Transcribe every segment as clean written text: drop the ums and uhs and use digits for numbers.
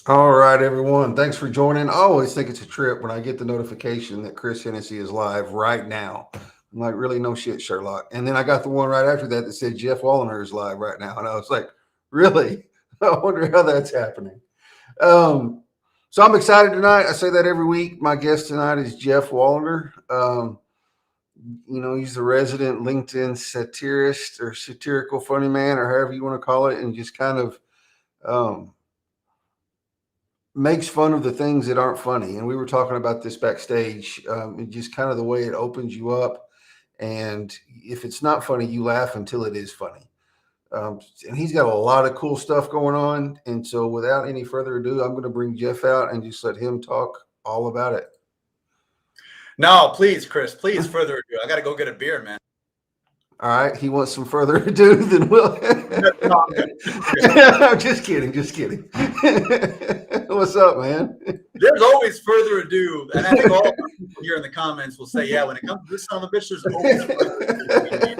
All right, everyone. Thanks for joining. I always think it's a trip when I get the notification that Chris Hennessy is live right now. I'm like, really, no shit, Sherlock. And then I got the one right after that that said Geoff Wallner is live right now, and I was like, really? I wonder how that's happening. Um, so I'm excited tonight. I say that every week. My guest tonight is Geoff Wallner. He's the resident LinkedIn satirist or satirical funny man, or however you want to call it, and just kind of um, makes fun of the things that aren't funny. And we were talking about this backstage. Just kind of the way it opens you up. And if it's not funny, you laugh until it is funny. And he's got a lot of cool stuff going on. And so, without any further ado, I'm going to bring Geoff out and just let him talk all about it. No, please, Chris, please further ado. I got to go get a beer, man. All right. He wants some further ado, then we'll. No, I'm just kidding. Just kidding. What's up, man? There's always further ado. And I think all the people here in the comments will say, yeah, when it comes to this son of a bitch, there's always further ado.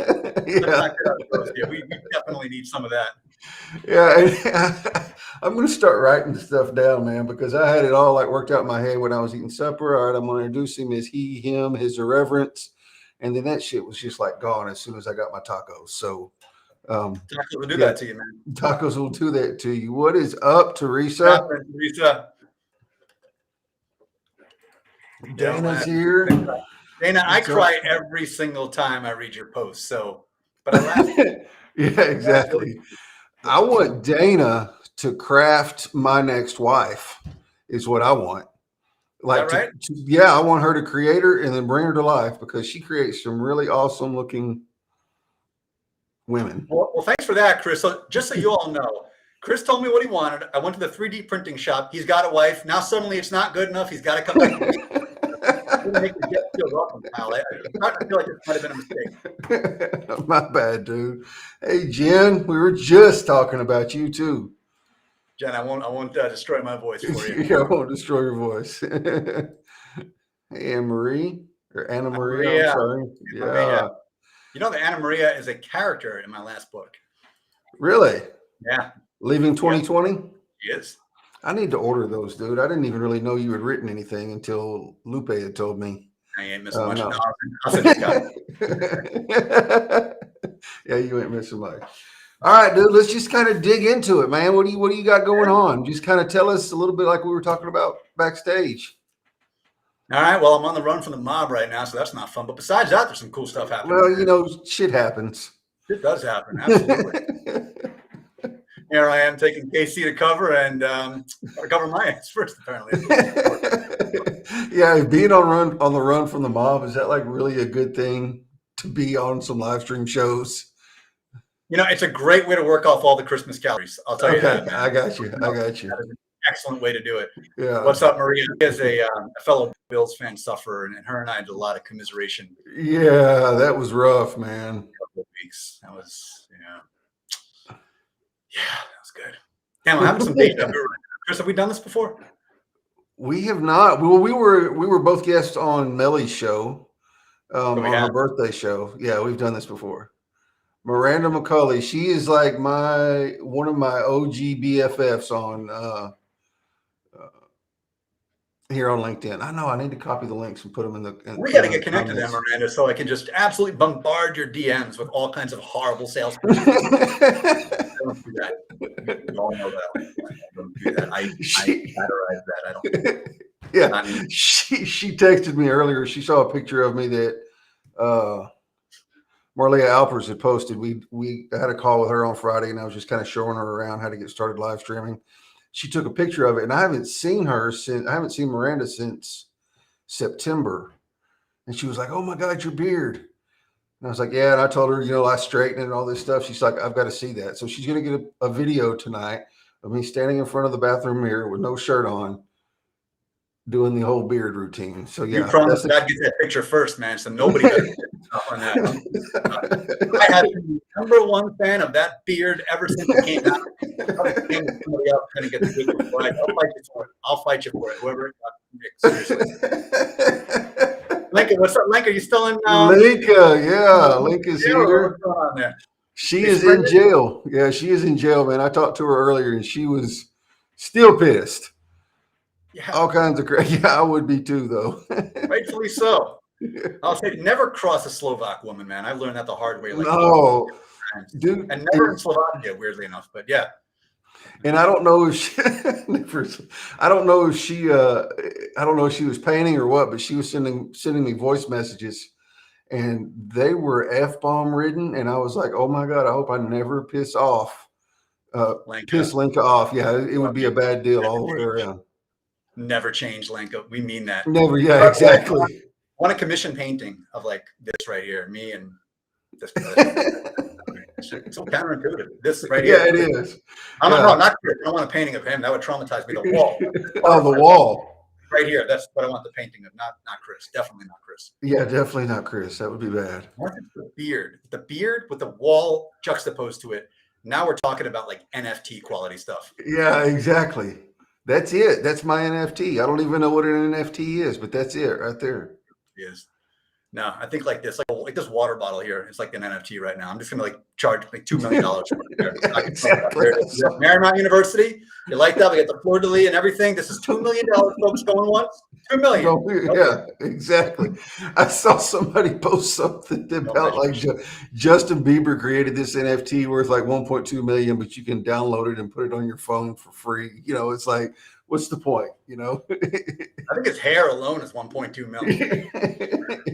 Yeah, we definitely need some of that. Yeah. I'm going to start writing stuff down, man, because I had it all like worked out in my head when I was eating supper. All right, I'm going to introduce him as he, him, his irreverence. And then that shit was just like gone as soon as I got my tacos. So tacos will do that to you, man. Tacos will do that to you. What is up, Teresa? Teresa. Dana's here. Dana, I cry every single time I read your post. So, but I laugh. Yeah, exactly. I want Dana to craft my next wife. Is what I want. Like, right? I want her to create her and then bring her to life because she creates some really awesome looking women. Well, thanks for that, Chris. So just so you all know, Chris told me what he wanted. I went to the 3D printing shop. He's got a wife. Now suddenly it's not good enough. He's got to come back. Make the Geoff feel welcome, pal. I'm starting to feel like it might have been a mistake. My bad, dude. Hey, Jen, we were just talking about you too. Jen, I won't destroy my voice for you. Yeah, I won't destroy your voice. Hey, Anna Marie or Anna Maria. I'm sorry. Yeah. You know that Anna Maria is a character in my last book. Really? Yeah. Leaving 2020? Yeah. She is. I need to order those, dude. I didn't even really know you had written anything until Lupe had told me. I ain't missing much. No. Yeah, you ain't missing much. All right, dude, let's just kind of dig into it, man. What do you got going on? Just kind of tell us a little bit like we were talking about backstage. All right. Well, I'm on the run from the mob right now, so that's not fun. But besides that, there's some cool stuff happening. Well, shit happens. It does happen. Absolutely. Here I am taking KC to cover and gotta cover my ass first, apparently. Yeah, being on the run from the mob, is that like really a good thing to be on some live stream shows? You know, it's a great way to work off all the Christmas calories. I'll tell you that. Man. I got you. That is an excellent way to do it. Yeah. What's up, Maria? She is a fellow Bills fan sufferer, and her and I did a lot of commiseration. Yeah, that was rough, man. A couple of weeks. That was, yeah, that was good. Damn, I'm having some deja vu. Chris, have we done this before? We have not. Well, we were both guests on Melly's show, on her birthday show. Yeah, we've done this before. Miranda McCulley, she is like one of my OG BFFs on here on LinkedIn. I know I need to copy the links and put them in the. We got to get connected to them, Miranda, so I can just absolutely bombard your DMs with all kinds of horrible sales. Don't do that. We all know that. Don't do that. I satirize that. I don't. Yeah, she texted me earlier. She saw a picture of me that Marlia Alpers had posted. We had a call with her on Friday, and I was just kind of showing her around how to get started live streaming. She took a picture of it, and I haven't seen Miranda since September. And she was like, "Oh my God, your beard!" And I was like, "Yeah." And I told her, I straightened it and all this stuff. She's like, "I've got to see that." So she's gonna get a video tonight of me standing in front of the bathroom mirror with no shirt on, doing the whole beard routine. So yeah, you promised God get that picture first, man. So nobody got on that. I have been the #1 fan of that beard ever since it came out. Somebody else trying to get the picture. I'll fight you for it. Whoever. Seriously. Lincoln, what's up, Lincoln? Are you still in? Lincoln, yeah, Lincoln's here. What's going on there? She is in jail. Yeah, she is in jail, man. I talked to her earlier, and she was still pissed. Yeah, all kinds of crazy. Yeah, I would be too, though. rightfully so. I'll say never cross a Slovak woman, man. I learned that the hard way like 4 No, times. dude, And never in Slovakia, weirdly enough. But yeah. and I don't know if she, I don't know if she, I don't know if she was painting or what, but she was sending me voice messages, and they were f-bomb ridden, and I was like, oh my god, I hope I never Lenka. piss Linka off. Yeah, it would be a bad deal all the way around. Never change, Lenka. We mean that. Never, yeah, exactly. I want a commission painting of like this right here, me and this. It's so counterintuitive. This right here. Yeah, it is. I'm Yeah. not Chris. I don't want a painting of him. That would traumatize me. The wall. Oh, the wall. Right here. That's what I want the painting of. Not Chris. Definitely not Chris. Yeah, definitely not Chris. That would be bad. The beard. The beard with the wall juxtaposed to it. Now we're talking about like NFT quality stuff. Yeah, exactly. That's it. That's my NFT. I don't even know what an NFT is, but that's it right there. It is. No, I think like this, like this water bottle here. It's like an NFT right now. I'm just gonna like charge like $2 million for it. Exactly. Marymount University. You like that? We got the fleur de lis and everything. This is $2 million, folks. Going once, $2 million. No, yeah, exactly. I saw somebody post something about like Justin Bieber created this NFT worth like 1.2 million, but you can download it and put it on your phone for free. You know, it's like, what's the point? You know, I think his hair alone is 1.2 million.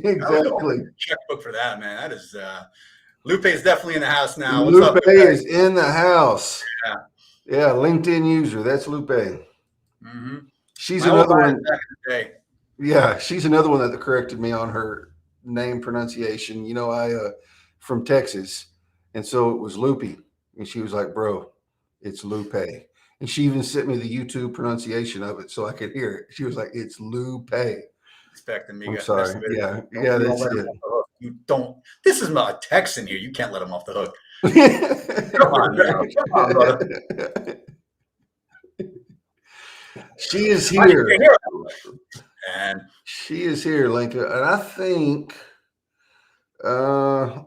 Exactly. Checkbook for that, man. That is Lupe is definitely in the house now. What's Lupe up, is in the house. Yeah, LinkedIn user. That's Lupe. Mm-hmm. She's another one. Yeah, she's another one that corrected me on her name pronunciation. You know, I from Texas, and so it was Lupe, and she was like, "Bro, it's Lupe." And she even sent me the YouTube pronunciation of it so I could hear it. She was like, "It's Lupe." Expecting me. I'm sorry. Yeah, that's it. You don't. This is not a Texan here. You can't let him off the hook. Come on, now. Come on, brother. She is here. And she is here, Linka. And I think,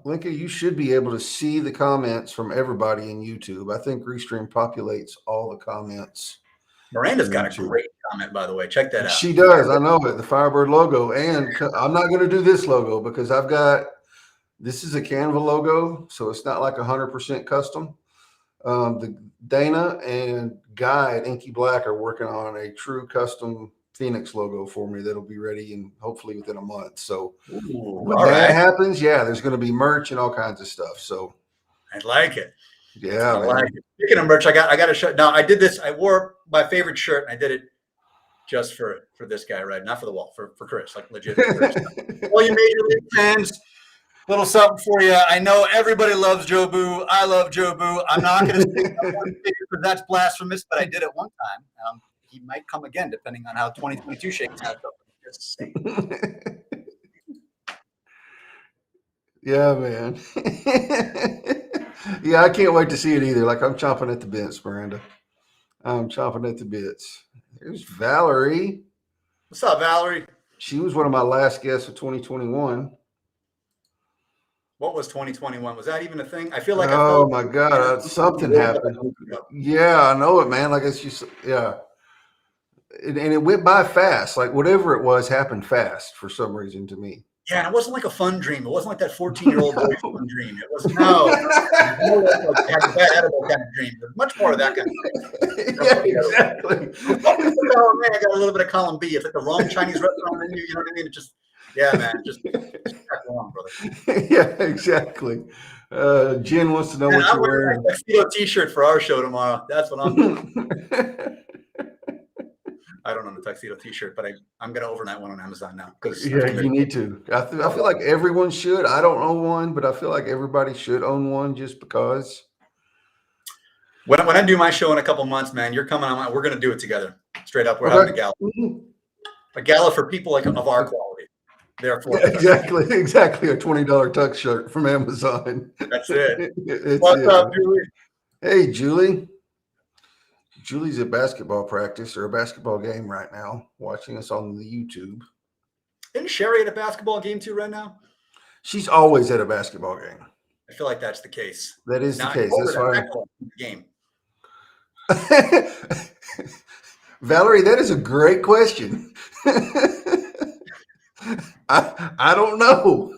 Linka, you should be able to see the comments from everybody in YouTube. I think Restream populates all the comments. Miranda's got a great comment, by the way. Check that out. She does. I know it. The Firebird logo. And I'm not going to do this logo because this is a Canva logo. So it's not like 100% custom. The Dana and Guy at Inky Black are working on a true custom Phoenix logo for me that'll be ready and hopefully within a month. So when that happens, yeah, there's going to be merch and all kinds of stuff. So I like it. Yeah, I like it. Speaking of merch, I got a shirt. Now I did this. I wore my favorite shirt, and I did it just for this guy, right? Not for the wall, for Chris, like legit. For Chris. All you Major League fans, little something for you. I know everybody loves Joe Boo. I love Joe Boo. I'm not going to say because that's blasphemous, but I did it one time. He might come again, depending on how 2022 shakes out. Yeah, man. Yeah, I can't wait to see it either. Like I'm chomping at the bits, Miranda. I'm chomping at the bits. There's Valerie. What's up, Valerie? She was one of my last guests of 2021. What was 2021? Was that even a thing? I feel like oh my God, something happened. Yeah, I know it, man. Like it's just and it went by fast. Like whatever it was happened fast for some reason to me. Yeah, and it wasn't like a fun dream. It wasn't like that 14-year-old boy fun dream. It was no, like had a bad edible kind of dream. There's much more of that kind of thing. Yeah, exactly. Oh man, I got a little bit of column B. It's like the wrong Chinese restaurant menu. You know what I mean? It just man, just wrong, brother. Yeah, exactly. Jen wants to know what you're wearing. A tuxedo T-shirt for our show tomorrow. That's what I'm doing. I don't own a tuxedo T-shirt, but I'm going to overnight one on Amazon now. Yeah, you need to. I feel like everyone should. I don't own one, but I feel like everybody should own one just because. When I do my show in a couple months, man, you're coming on. We're going to do it together. Straight up, we're having a gala. A gala for people like of our quality. Therefore, exactly. A $20 tux shirt from Amazon. That's it. What's up, Julie? Hey, Julie. Julie's at basketball practice or a basketball game right now, watching us on the YouTube. Isn't Sherry at a basketball game too right now? She's always at a basketball game. I feel like that's the case. That is the case. That's fine. Game. Valerie, that is a great question. I don't know.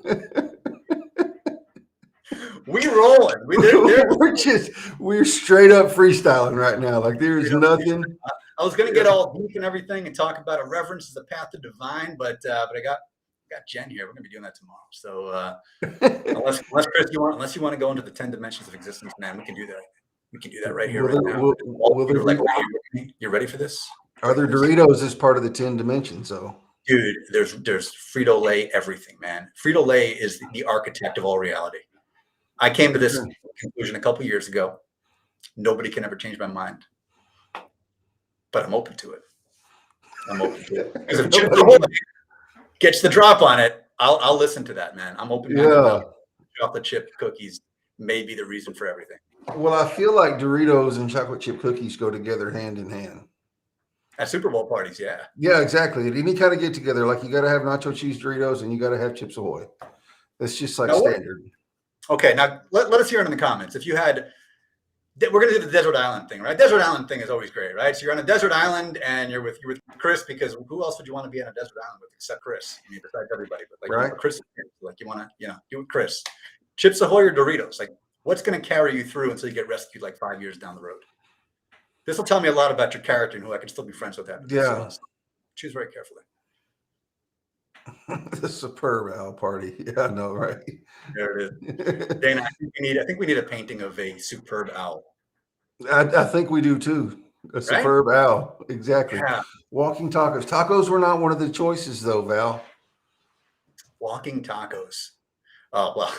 We rolling. We're straight up freestyling right now. Like there's nothing. I was gonna get all deep and everything and talk about irreverence as a path to divine, but I got Jen here. We're gonna be doing that tomorrow. So unless Chris, unless you want to go into the 10 dimensions of existence, man, we can do that. We can do that right here, right now. You're ready for this? Are there Doritos as part of the 10 dimensions, though? Dude, there's Frito-Lay everything, man. Frito-Lay is the architect of all reality. I came to this conclusion a couple years ago. Nobody can ever change my mind, but I'm open to it. I'm open to it because if Chips Ahoy gets the drop on it, I'll listen to that, man. I'm open. Yeah, chocolate chip cookies may be the reason for everything. Well, I feel like Doritos and chocolate chip cookies go together hand in hand. At Super Bowl parties, yeah. Yeah, exactly. At any kind of get together, like you got to have nacho cheese Doritos and you got to have Chips Ahoy. That's just like standard. Okay, now let us hear it in the comments. If you had, we're going to do the desert island thing, right? Desert island thing is always great, right? So you're on a desert island and you're with Chris, because who else would you want to be on a desert island with except Chris? I mean, besides everybody, but like right. Chris, like you want to, you with Chris. Chips Ahoy or Doritos, like what's going to carry you through until you get rescued like 5 years down the road? This will tell me a lot about your character and who I can still be friends with after this. Yeah. So choose very carefully. The superb owl party. Yeah, I know, right? There it is. Dana, I think we need a painting of a superb owl. I think we do too. A superb owl. Exactly. Yeah. Walking tacos. Tacos were not one of the choices though, Val. Walking tacos. Oh, well.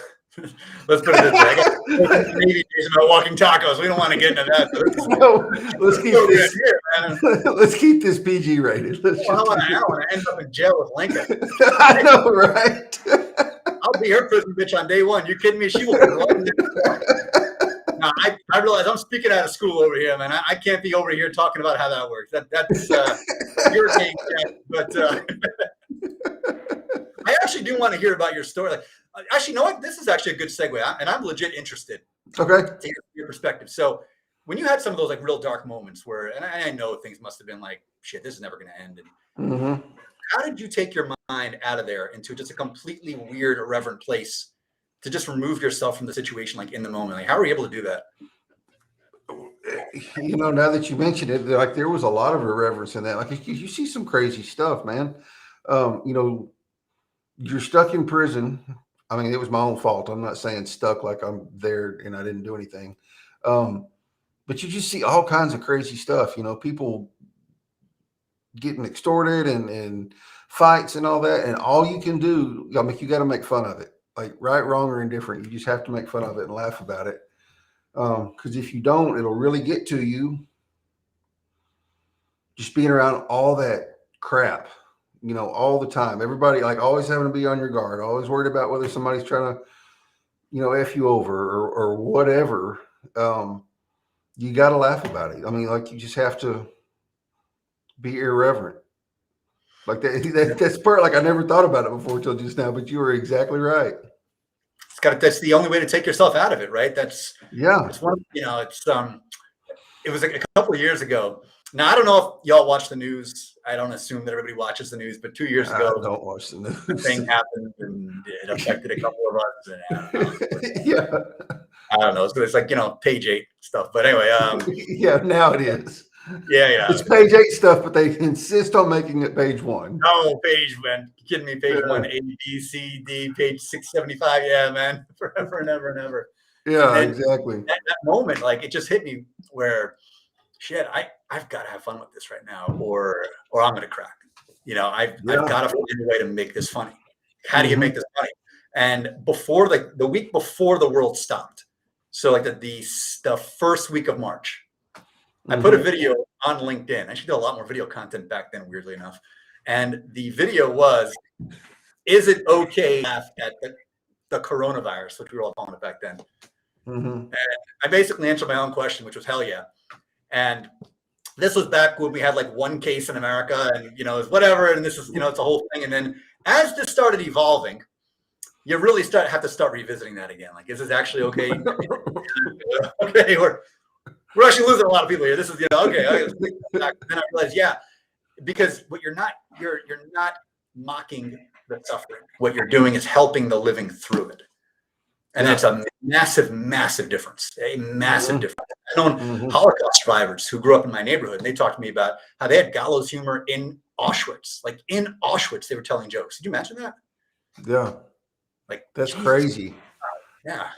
Let's put it this way. I got maybe about walking tacos. We don't want to get into that. No, let's keep this here, let's keep this PG rated. I want to end up in jail with Lincoln. I know, right? I'll be her prison bitch on day one. You kidding me? She will be Now, I realize I'm speaking out of school over here, man. I can't be over here talking about how that works. That's your game, but I actually do want to hear about your story. Like, actually, you know what? This is actually a good segue, and I'm legit interested. Okay. To hear your perspective. So, when you had some of those like real dark moments where, and I know things must have been like, shit, this is never going to end. And how did you take your mind out of there into just a completely weird, irreverent place to just remove yourself from the situation, like in the moment? Like, how were you able to do that? Now that you mentioned it, like there was a lot of irreverence in that. Like you see some crazy stuff, man. You're stuck in prison. I mean, it was my own fault. I'm not saying stuck like I'm there and I didn't do anything. But you just see all kinds of crazy stuff, people getting extorted and fights and all that. And all you can do, you got to make fun of it, like right, wrong, or indifferent. You just have to make fun of it and laugh about it. Because if you don't, it'll really get to you. Just being around all that crap. All the time, everybody like always having to be on your guard, always worried about whether somebody's trying to, F you over or whatever. You got to laugh about it. I mean, like you just have to be irreverent. Like that's part, like I never thought about it before till just now, but you were exactly right. That's the only way to take yourself out of it, right? It's one, it was like a couple of years ago. Now, I don't know if y'all watch the news. I don't assume that everybody watches the news, but 2 years ago, I don't watch the news. The thing happened and it affected a couple of us. And I don't know. It's like, page 8 stuff. But anyway. Yeah, now it is. Yeah. It's page 8 stuff, but they insist on making it page 1. No, page, man. You kidding me? Page 1, A, B, C, D, page 675. Yeah, man. Forever and ever and ever. Yeah, exactly. That moment, like, it just hit me where, shit, I've got to have fun with this right now, or I'm going to crack. I've got to find a way to make this funny. How do you make this funny? And before the week before the world stopped, so like the first week of March, I put a video on LinkedIn. I actually did a lot more video content back then, weirdly enough. And the video was, is it okay to laugh at the coronavirus, which we were all calling it back then? And I basically answered my own question, which was hell yeah. And this was back when we had like 1 case in America and, it's whatever. And this is, it's a whole thing. And then as this started evolving, you really have to start revisiting that again. Like, is this actually okay? Okay. We're actually losing a lot of people here. This is, okay. Then I realized, because what you're not mocking the suffering. What you're doing is helping the living through it. And it's a massive, massive difference. A massive difference. I've known Holocaust survivors who grew up in my neighborhood, and they talked to me about how they had gallows humor in Auschwitz. Like in Auschwitz, they were telling jokes. Did you imagine that? Yeah. Like that's crazy. Yeah.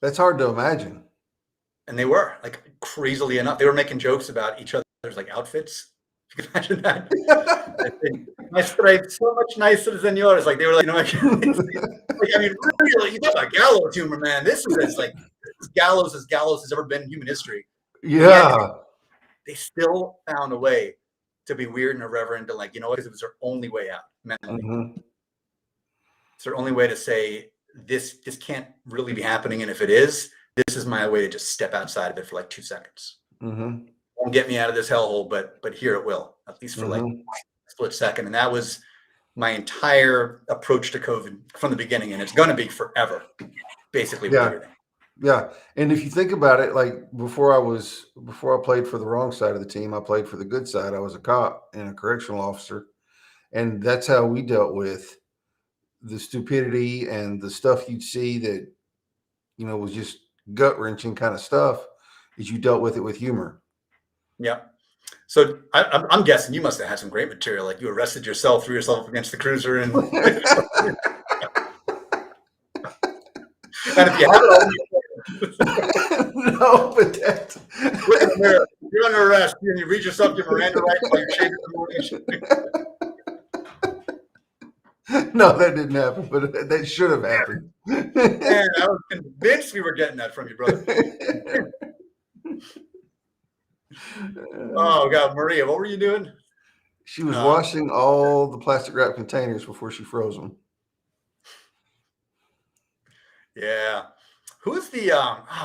That's hard to imagine. And they were, like, crazily enough, they were making jokes about each other's like outfits. You can imagine that. My stripe's so much nicer than yours. Like they were like, like, I mean, really, you talk about gallows humor, man. This is as gallows has ever been in human history. Yeah. They still found a way to be weird and irreverent and like, because it was their only way out mentally. It's their only way to say this can't really be happening, and if it is, this is my way to just step outside of it for like 2 seconds. Won't get me out of this hellhole, but here it will, at least for like a split second. And that was my entire approach to COVID from the beginning, and it's going to be forever, basically. With everything. Yeah. And if you think about it, like before I played for the wrong side of the team, I played for the good side. I was a cop and a correctional officer. And that's how we dealt with the stupidity and the stuff you'd see that, was just gut wrenching kind of stuff, is you dealt with it with humor. Yeah. So I'm guessing you must have had some great material. Like you arrested yourself, threw yourself against the cruiser, and and if you have it, no, but that's you're under arrest, and you read yourself your Miranda rights while you're shaving the morning. No, that didn't happen, but that should have happened. Man, I was convinced we were getting that from you, brother. Oh God, Maria, what were you doing? She was washing all the plastic wrap containers before she froze them. Yeah. Who's the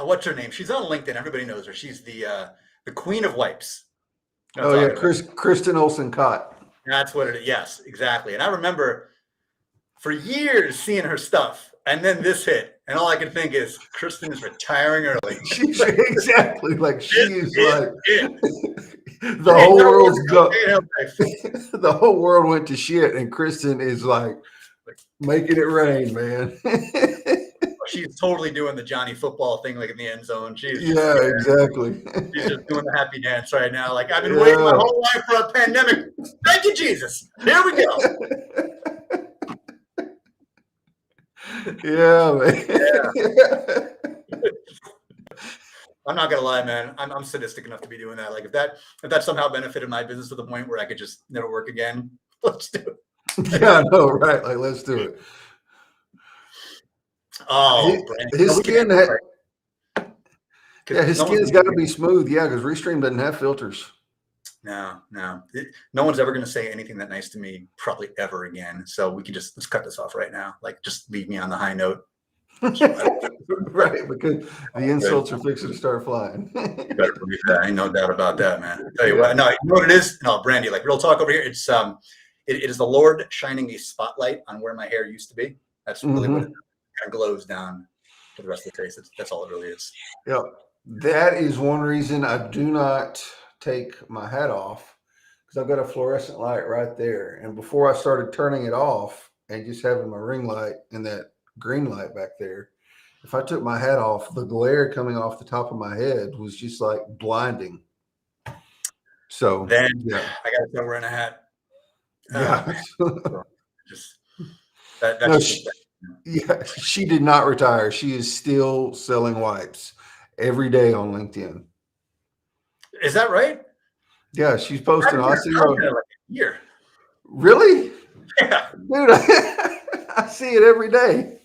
what's her name? She's on LinkedIn. Everybody knows her. She's the queen of wipes. Kristen Olsen-Cott. That's what it is. Yes, exactly. And I remember for years seeing her stuff, and then this hit, and all I could think is Kristen is retiring early. Exactly, like she is like the whole world's the whole world went to shit, and Kristen is like making it rain, man. She's totally doing the Johnny football thing, like in the end zone. She's exactly. She's just doing the happy dance right now. Like I've been waiting my whole life for a pandemic. Thank you, Jesus. Here we go. Yeah, man. Yeah. I'm not gonna lie, man. I'm sadistic enough to be doing that. Like if that somehow benefited my business to the point where I could just never work again, let's do it. Yeah, I know, right? Like let's do it. Oh, his skin his skin's got to be smooth. Yeah, because Restream doesn't have filters. No. No one's ever going to say anything that nice to me probably ever again. So we can let's cut this off right now. Like just leave me on the high note. Right, because the insults are fixing to start flying. You better believe that. Ain't no doubt about that, man. I'll tell you what. No, you know what it is? No, Brandy, like real talk over here. It's it is the Lord shining a spotlight on where my hair used to be. That's really what it kind of glows down to the rest of the face. That's all it really is. Yeah. That is one reason I do not take my hat off, because I've got a fluorescent light right there. And before I started turning it off and just having my ring light and that green light back there, if I took my hat off, the glare coming off the top of my head was just like blinding. So then I got to start wearing a hat. She did not retire. She is still selling wipes every day on LinkedIn. Is that right? Yeah, she's posting. I see her like a year. Really? Yeah, dude. I see it every day.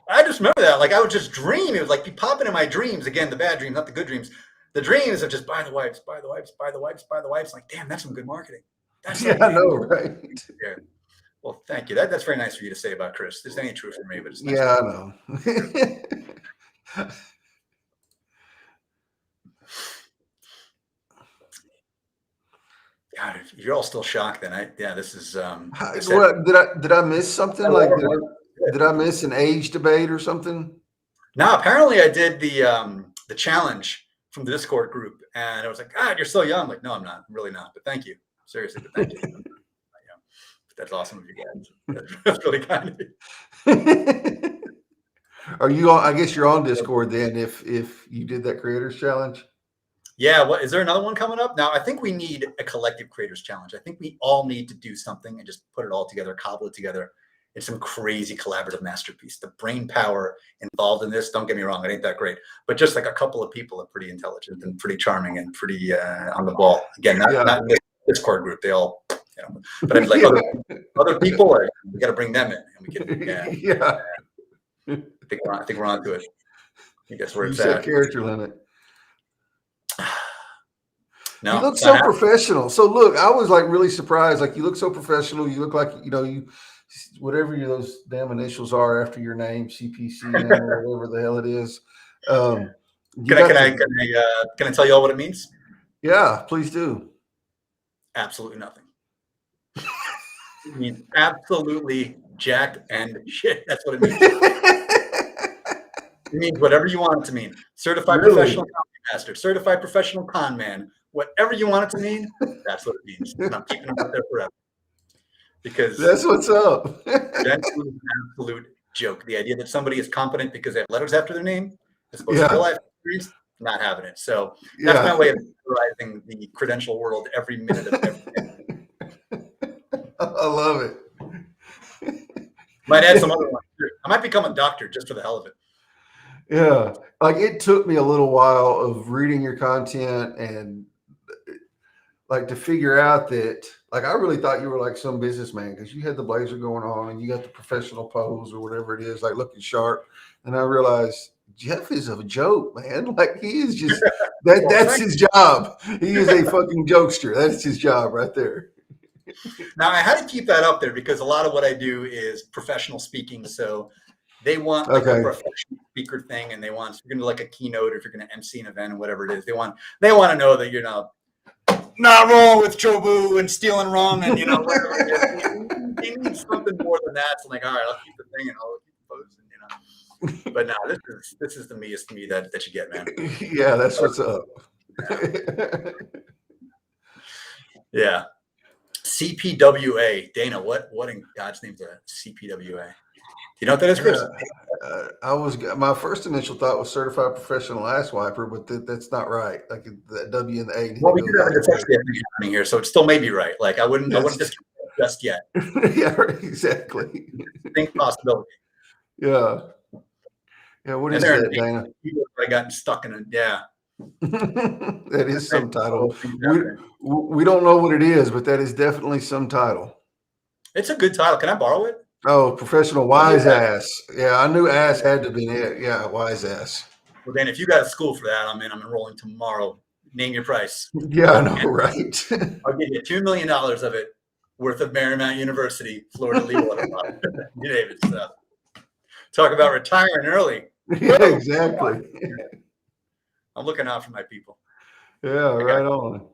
I just remember that. Like I would just dream. It would like be popping in my dreams. Again, the bad dreams, not the good dreams. The dreams of just buy the wipes, buy the wipes, buy the wipes, buy the wipes. Like, damn, that's some good marketing. That's I know, right? Yeah. Well, thank you. That's very nice for you to say about Chris. This ain't true for me, but it's nice. Yeah, I know. God, you're all still shocked then. This is what did I miss something? Like did I miss an age debate or something? Now, apparently, I did the challenge from the Discord group, and I was like, "God, you're so young." I'm like, no, I'm not. I'm really not. But thank you, seriously. But thank you. That's awesome of you guys. That's really kind of you. Are you on? I guess you're on Discord then. If you did that creators challenge. Yeah. What is there another one coming up? Now, I think we need a collective creators challenge. I think we all need to do something and just put it all together, cobble it together. It's some crazy collaborative masterpiece. The brain power involved in this, don't get me wrong, it ain't that great. But just like a couple of people are pretty intelligent and pretty charming and pretty on the ball. Again, not in this Discord group. They all, but I mean, like other people, we got to bring them in, and we can. Yeah. I think we're on to it. I guess where it's at. Character limit. No, you look so professional. So look, I was like really surprised. Like you look so professional. You look like you whatever those damn initials are after your name, CPCN or whatever the hell it is. Can I tell you all what it means? Yeah, please do. Absolutely nothing. It means absolutely jack and shit. That's what it means. It means whatever you want it to mean. Certified professional comedy master, certified professional con man, whatever you want it to mean, that's what it means. And I'm keeping it out there forever. Because that's what's up. That's an absolute joke. The idea that somebody is competent because they have letters after their name, as opposed to real life experience, not having it. So that's my way of terrorizing the credential world every minute of every day. I love it. Might add some other ones too. I might become a doctor just for the hell of it. Yeah. Like it took me a little while of reading your content and like to figure out that, like, I really thought you were like some businessman because you had the blazer going on and you got the professional pose or whatever it is, like looking sharp. And I realized Geoff is a joke, man. Like he is just that's his job. He is a fucking jokester. That's his job right there. Now I had to keep that up there because a lot of what I do is professional speaking. So they want like a professional speaker thing, and they want if you're gonna do like a keynote or if you're gonna MC an event or whatever it is, they want to know that you're not rolling with Chobu and stealing rum and whatever it is. They need something more than that. So I'm like, all right, I'll keep the thing and I'll keep the posing, But no, this is the meest to me that you get, man. Yeah, that's what's up. Yeah. CPWA. Dana, what in God's name is a CPWA? You know what that is, Chris? My first initial thought was certified professional ass wiper, but that's not right. Like the W and the A. Well, we do have a dyslexia thing happening here, so it still may be right. Like I wouldn't discount it just yet. Yeah, exactly. Think possibility. Yeah. Yeah. What is that, Dana? I got stuck in it. Yeah. That is some title. We don't know what it is, but that is definitely some title. It's a good title. Can I borrow it? Oh, professional wise ass. Yeah, I knew ass had to be it. Yeah, wise ass. Well, then, if you got a school for that, I'm enrolling tomorrow. Name your price. Yeah, I know, right? I'll give you $2 million of it worth of Marymount University, Florida legal. You name it. So. Talk about retiring early. Yeah, exactly. I'm looking out for my people. Yeah, right on.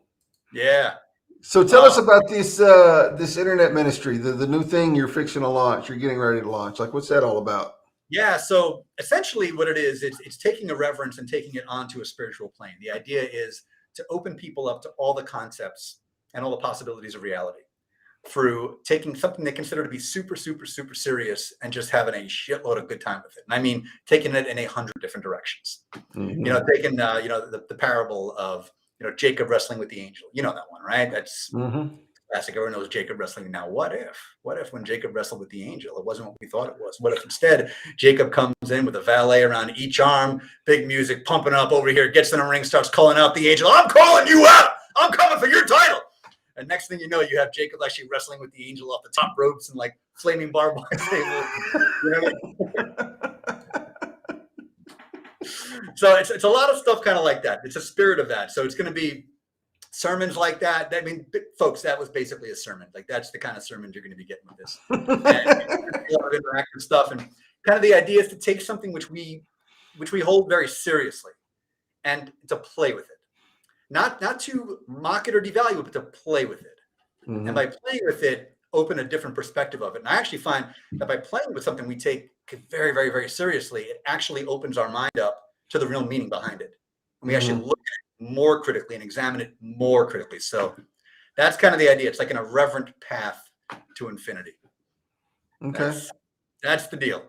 Yeah. So tell us about this this internet ministry, the new thing you're fixing to launch. You're getting ready to launch. Like, what's that all about? Yeah. So essentially, what it is, it's taking Irreverence and taking it onto a spiritual plane. The idea is to open people up to all the concepts and all the possibilities of reality through taking something they consider to be super, super, super serious and just having a shitload of good time with it. And I mean, taking it in 100 different directions. Mm-hmm. Taking the parable of Jacob wrestling with the angel. You know that one, right? That's classic. Everyone knows Jacob wrestling. Now, what if when Jacob wrestled with the angel, it wasn't what we thought it was? What if instead Jacob comes in with a valet around each arm, big music pumping up over here, gets in the ring, starts calling out the angel, "I'm calling you out! I'm coming for your title!" And next thing you know, you have Jacob actually wrestling with the angel off the top ropes and like flaming barbed wire tables. So it's a lot of stuff kind of like that. It's a spirit of that. So it's going to be sermons like that. I mean, folks, that was basically a sermon. Like that's the kind of sermons you're going to be getting with this. And a lot of interactive stuff. And kind of the idea is to take something which we hold very seriously and to play with it. Not to mock it or devalue it, but to play with it. Mm-hmm. And by playing with it, open a different perspective of it. And I actually find that by playing with something we take very, very, very seriously, it actually opens our mind up to the real meaning behind it. And we actually look at it more critically and examine it more critically. So that's kind of the idea. It's like an irreverent path to infinity. Okay. That's the deal.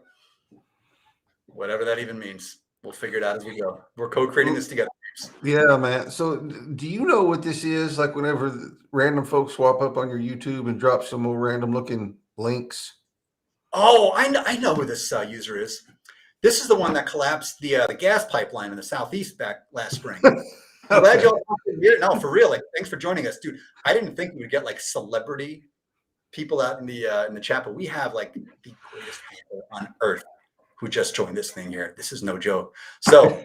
Whatever that even means. We'll figure it out as we go. We're co-creating this together. Yeah, man. So do you know what this is? Like whenever random folks swap up on your YouTube and drop some more random looking links? Oh, I know who this user is. This is the one that collapsed the gas pipeline in the Southeast back last spring. I'm glad y'all here. No, for real. Like, thanks for joining us, dude. I didn't think we would get like celebrity people out in the chat, but we have like the greatest people on earth who just joined this thing here. This is no joke. So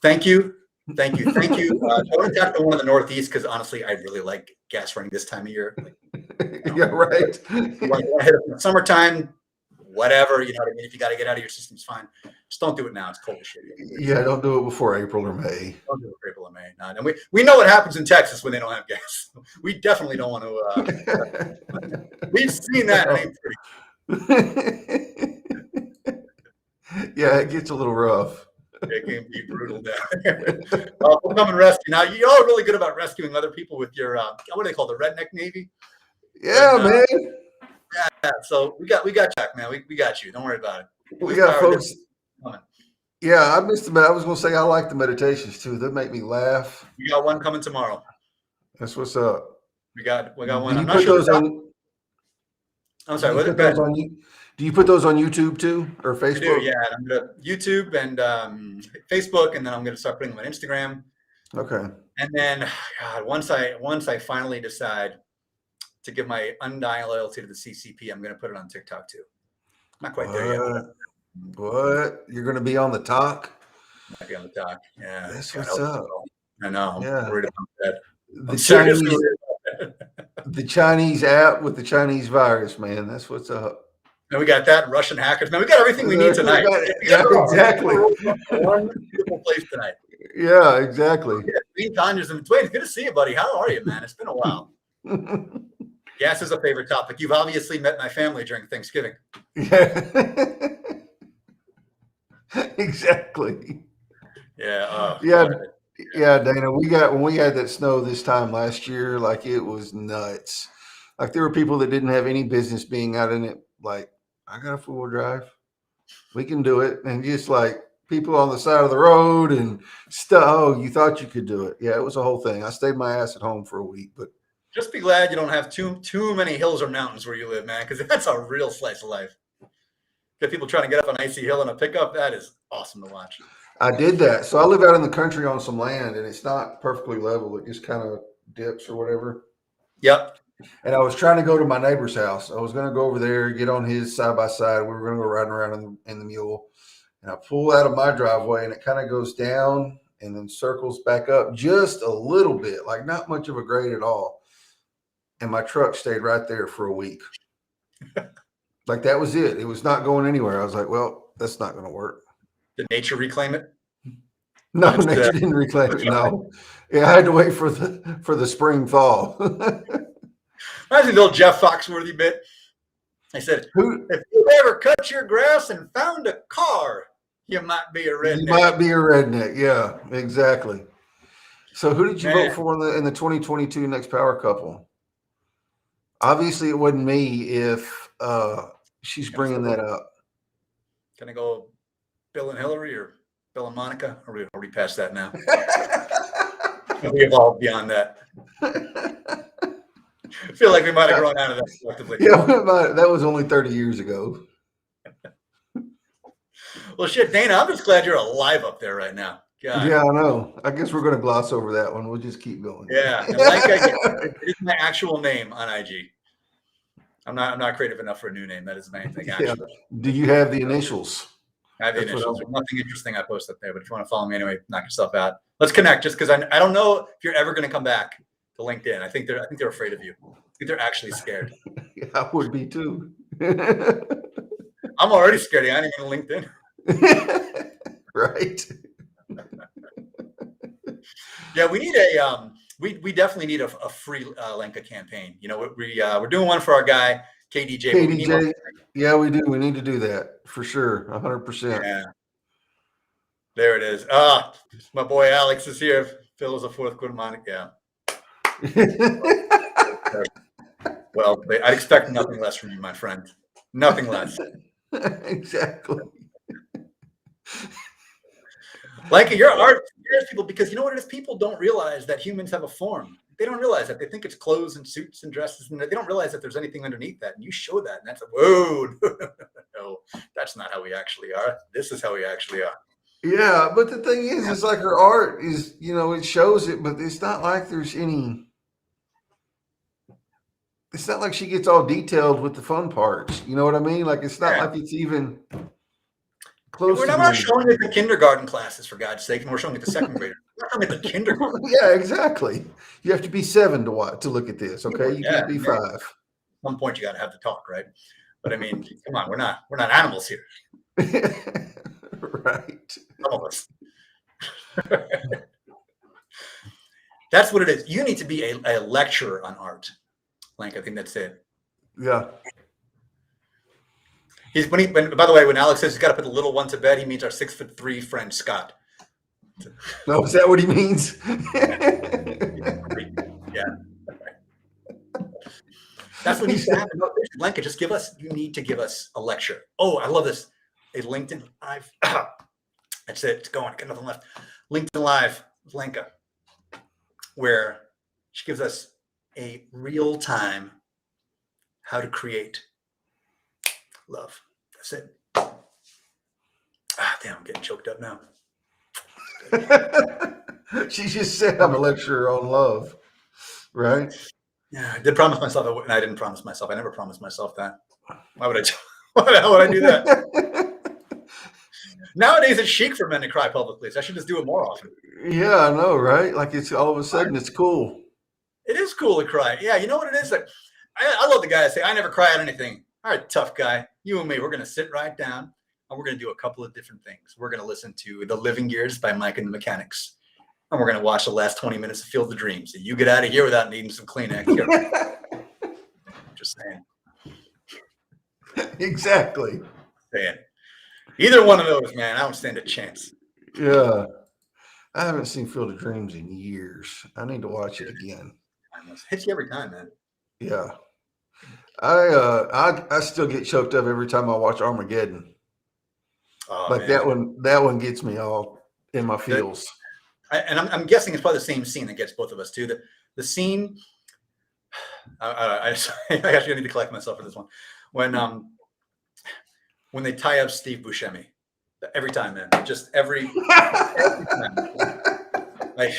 thank you. Thank you. Thank you. I want to talk to one in the Northeast because honestly, I really like gas running this time of year. Like, yeah, right. Summertime, whatever, you know what I mean? If you got to get out of your system, it's fine. Just don't do it now. It's cold as shit. Yeah, don't do it before April or May. Don't do it before April or May. No. And we know what happens in Texas when they don't have gas. We definitely don't want to. We've seen that. Yeah, it gets a little rough. It can be brutal down there. We'll come and rescue. Now, you're all really good about rescuing other people with your, what do they call the redneck Navy? Yeah, man. Yeah, so we got Jack, man. We got you. Don't worry about it. We got folks. Yeah, I missed them. I was going to say I like the meditations too. They make me laugh. We got one coming tomorrow. That's what's up. We got one. I'm not sure. I'm sorry. Do you put those on YouTube too, or Facebook? I do, yeah. I'm gonna YouTube and Facebook, and then I'm gonna start putting them on Instagram. Okay. And then, God, once I finally decide to give my undying loyalty to the CCP, I'm gonna put it on TikTok too. Not quite there yet. What? You're gonna be on the talk? Might be on the talk. Yeah. That's what's up. I know. I'm worried about that. The Chinese app with the Chinese virus, man. That's what's up. And we got that, Russian hackers. Man, we got everything we need tonight. Yeah, exactly. One beautiful place tonight. Yeah, exactly. Dean Conyers and Dwayne, good to see you, buddy. How are you, man? It's been a while. Gas is a favorite topic. You've obviously met my family during Thanksgiving. Yeah. Exactly. Yeah. Yeah, Dana. When we had that snow this time last year, like it was nuts. Like there were people that didn't have any business being out in it. Like, I got a 4-wheel drive. We can do it. And just like people on the side of the road and stuff. Oh, you thought you could do it. Yeah, it was a whole thing. I stayed my ass at home for a week, but just be glad you don't have too many hills or mountains where you live, man, because that's a real slice of life. Get people trying to get up an icy hill in a pickup. That is awesome to watch. I did that. So I live out in the country on some land, and it's not perfectly level. It just kind of dips or whatever. Yep. And I was trying to go to my neighbor's house. I was going to go over there, get on his side by side. We were going to go riding around in the mule. And I pull out of my driveway, and it kind of goes down and then circles back up just a little bit, like not much of a grade at all. And my truck stayed right there for a week. Like that was it. It was not going anywhere. I was like, well, that's not going to work. Did nature reclaim it? No, nature didn't reclaim it. No, yeah, I had to wait for the spring fall. Reminds me of the old Geoff Foxworthy bit. I said, if you ever cut your grass and found a car, you might be a redneck. You might be a redneck. Yeah, exactly. So who did you vote for in the 2022 Next Power Couple? Obviously, it wasn't me if she's bringing that up. Can I go Bill and Hillary or Bill and Monica? Or are we past that now? We evolved beyond that. I feel like we might have grown out of that collectively. Yeah, that was only 30 years ago. Well, shit, Dana, I'm just glad you're alive up there right now. God. Yeah, I know. I guess we're going to gloss over that one. We'll just keep going. Yeah, it is my actual name on IG. I'm not creative enough for a new name. That is my thing. Actually. Yeah. Do you have the initials? I have the initials. There's nothing interesting I post up there, but if you want to follow me anyway, knock yourself out. Let's connect, just because I don't know if you're ever going to come back to LinkedIn. I think they're afraid of you. I think they're actually scared. Yeah, I would be too. I'm already scared. I ain't even LinkedIn. Right. Yeah, we need we definitely need a free Lenka campaign. You know, we're doing one for our guy. KDJ. But we need more. KDJ. Yeah, we do. We need to do that for sure. 100%. Yeah. There it is. Ah, my boy Alex is here. Phil is a fourth quarter monic. Yeah. Well, I'd expect nothing less from you, my friend. Nothing less. Exactly. Like your art scares people because you know what it is? People don't realize that humans have a form. They don't realize that. They think it's clothes and suits and dresses, and they don't realize that there's anything underneath that. And you show that, and that's whoa, no, that's not how we actually are. This is how we actually are. Yeah, but the thing is, it's like her art is, it shows it, but it's not like there's any. It's not like she gets all detailed with the fun parts. You know what I mean? Like it's not like it's even close. We're not showing it the kindergarten classes, for God's sake, and we're showing it the second graders. We're showing it the kindergarten. Yeah, exactly. You have to be 7 to look at this. Okay, you can't be 5. At some point, you got to have the talk, right? But I mean, come on, we're not animals here, right? Some of us. That's what it is. You need to be a lecturer on art. Like, I think that's it. Yeah. By the way, when Alex says he's got to put the little one to bed, he means our 6'3" friend Scott. No, is that what he means? Yeah. That's what needs to happen. No, Lenka, you need to give us a lecture. Oh, I love this. A LinkedIn Live. That's it. It's going. Got nothing left. LinkedIn Live with Lenka, where she gives us a real-time how to create love. That's it. Damn, I'm getting choked up now. She just said I'm a lecturer on love, right? Yeah, I did promise myself, and I didn't promise myself. I never promised myself that. Why would I? Why the hell would I do that? Nowadays, it's chic for men to cry publicly, so I should just do it more often. Yeah, I know, right? Like it's all of a sudden it's cool. It is cool to cry. Yeah, you know what it is? Like, I love the guy that say, I never cry at anything. All right, tough guy. You and me, we're going to sit right down, and we're going to do a couple of different things. We're going to listen to The Living Years by Mike and the Mechanics, and we're going to watch the last 20 minutes of Field of Dreams. And you get out of here without needing some Kleenex. Just saying. Exactly. Saying. Either one of those, man, I don't stand a chance. Yeah. I haven't seen Field of Dreams in years. I need to watch it again. Hits you every time, man. Yeah. I still get choked up every time I watch Armageddon. Oh, like man. that one gets me all in my feels. I'm guessing it's probably the same scene that gets both of us too. The scene. I actually need to collect myself for this one. When they tie up Steve Buscemi, every time, man, just every time. Like,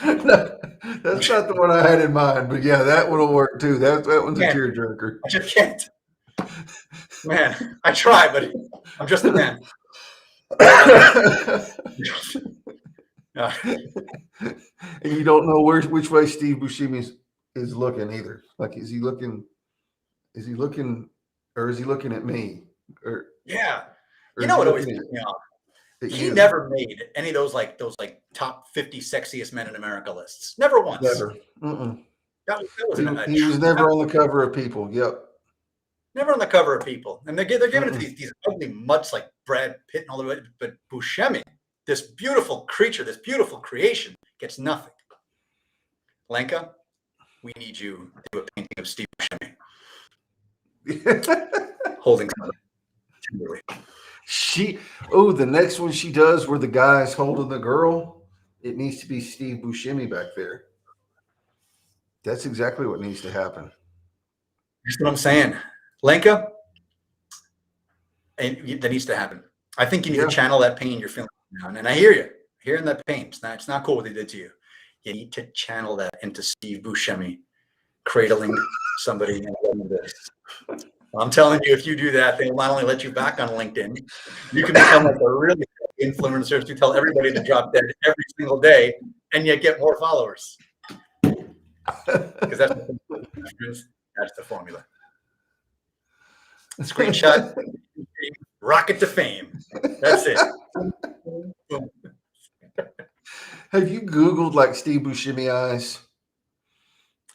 no, that's not the one I had in mind, but yeah, that one will work too. That one's a tearjerker. I just can't. Man, I try, but I'm just a man. And you don't know which way Steve Buscemi is looking either. Like, is he looking, or is he looking at me? You know what always pissed me off? He never made any of those top 50 sexiest men in America lists. Never once. Never. That was he was never on the cover of People. Yep. Never on the cover of People. And they're giving it to these ugly mutts like Brad Pitt and all the way. But Buscemi, this beautiful creature, this beautiful creation, gets nothing. Lenka, we need you to do a painting of Steve Buscemi. Holding something. Tenderly. The next one she does where the guy's holding the girl, it needs to be Steve Buscemi back there. That's exactly what needs to happen. That's what I'm saying. Lenka, that needs to happen. I think you need to channel that pain you're feeling now. And I hear you. Hearing that pain. It's not cool what they did to you. You need to channel that into Steve Buscemi cradling somebody and doing this. I'm telling you, if you do that, they will not only let you back on LinkedIn, you can become like a really influencer to tell everybody to drop dead every single day, and yet get more followers. Because that's the formula. Screenshot, rocket to fame. That's it. Have you Googled like Steve Buscemi eyes?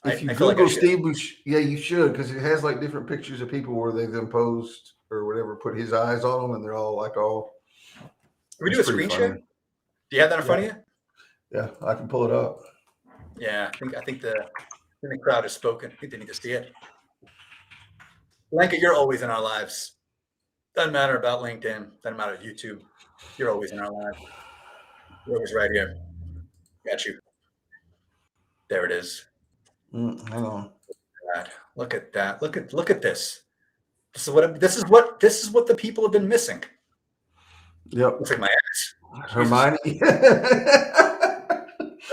If you I feel like I Google should. Steve Buscemi, yeah, you should, because it has like different pictures of people where they've imposed or whatever, put his eyes on them, and they're all like all. Can we It's do a pretty screen funny. share? Do you have that in front of you? Yeah, I can pull it up. Yeah, I think the crowd has spoken. I think they need to see it. Lanka, you're always in our lives. Doesn't matter about LinkedIn. Doesn't matter YouTube. You're always in our lives. You're always right here. Got you. There it is. Hang on. Look at that. Look at this. This is what the people have been missing. Yep. Looks like my ass. Hermione. I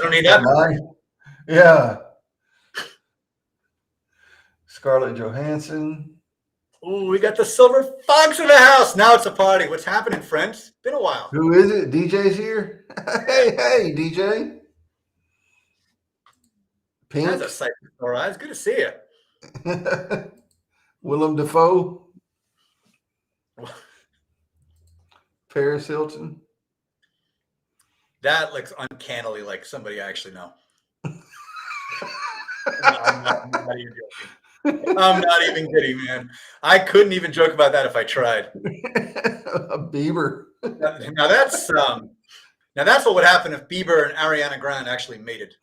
don't need that. Hermione. Yeah. Scarlett Johansson. Oh, we got the silver fox in the house. Now it's a party. What's happening, friends? Been a while. Who is it? DJ's here. Hey, DJ. Pink. That's a sight for our eyes. Good to see you. Willem Dafoe. Paris Hilton. That looks uncannily like somebody I actually know. I'm not even joking. I'm not even kidding, man. I couldn't even joke about that if I tried. A Bieber. Now that's what would happen if Bieber and Ariana Grande actually mated.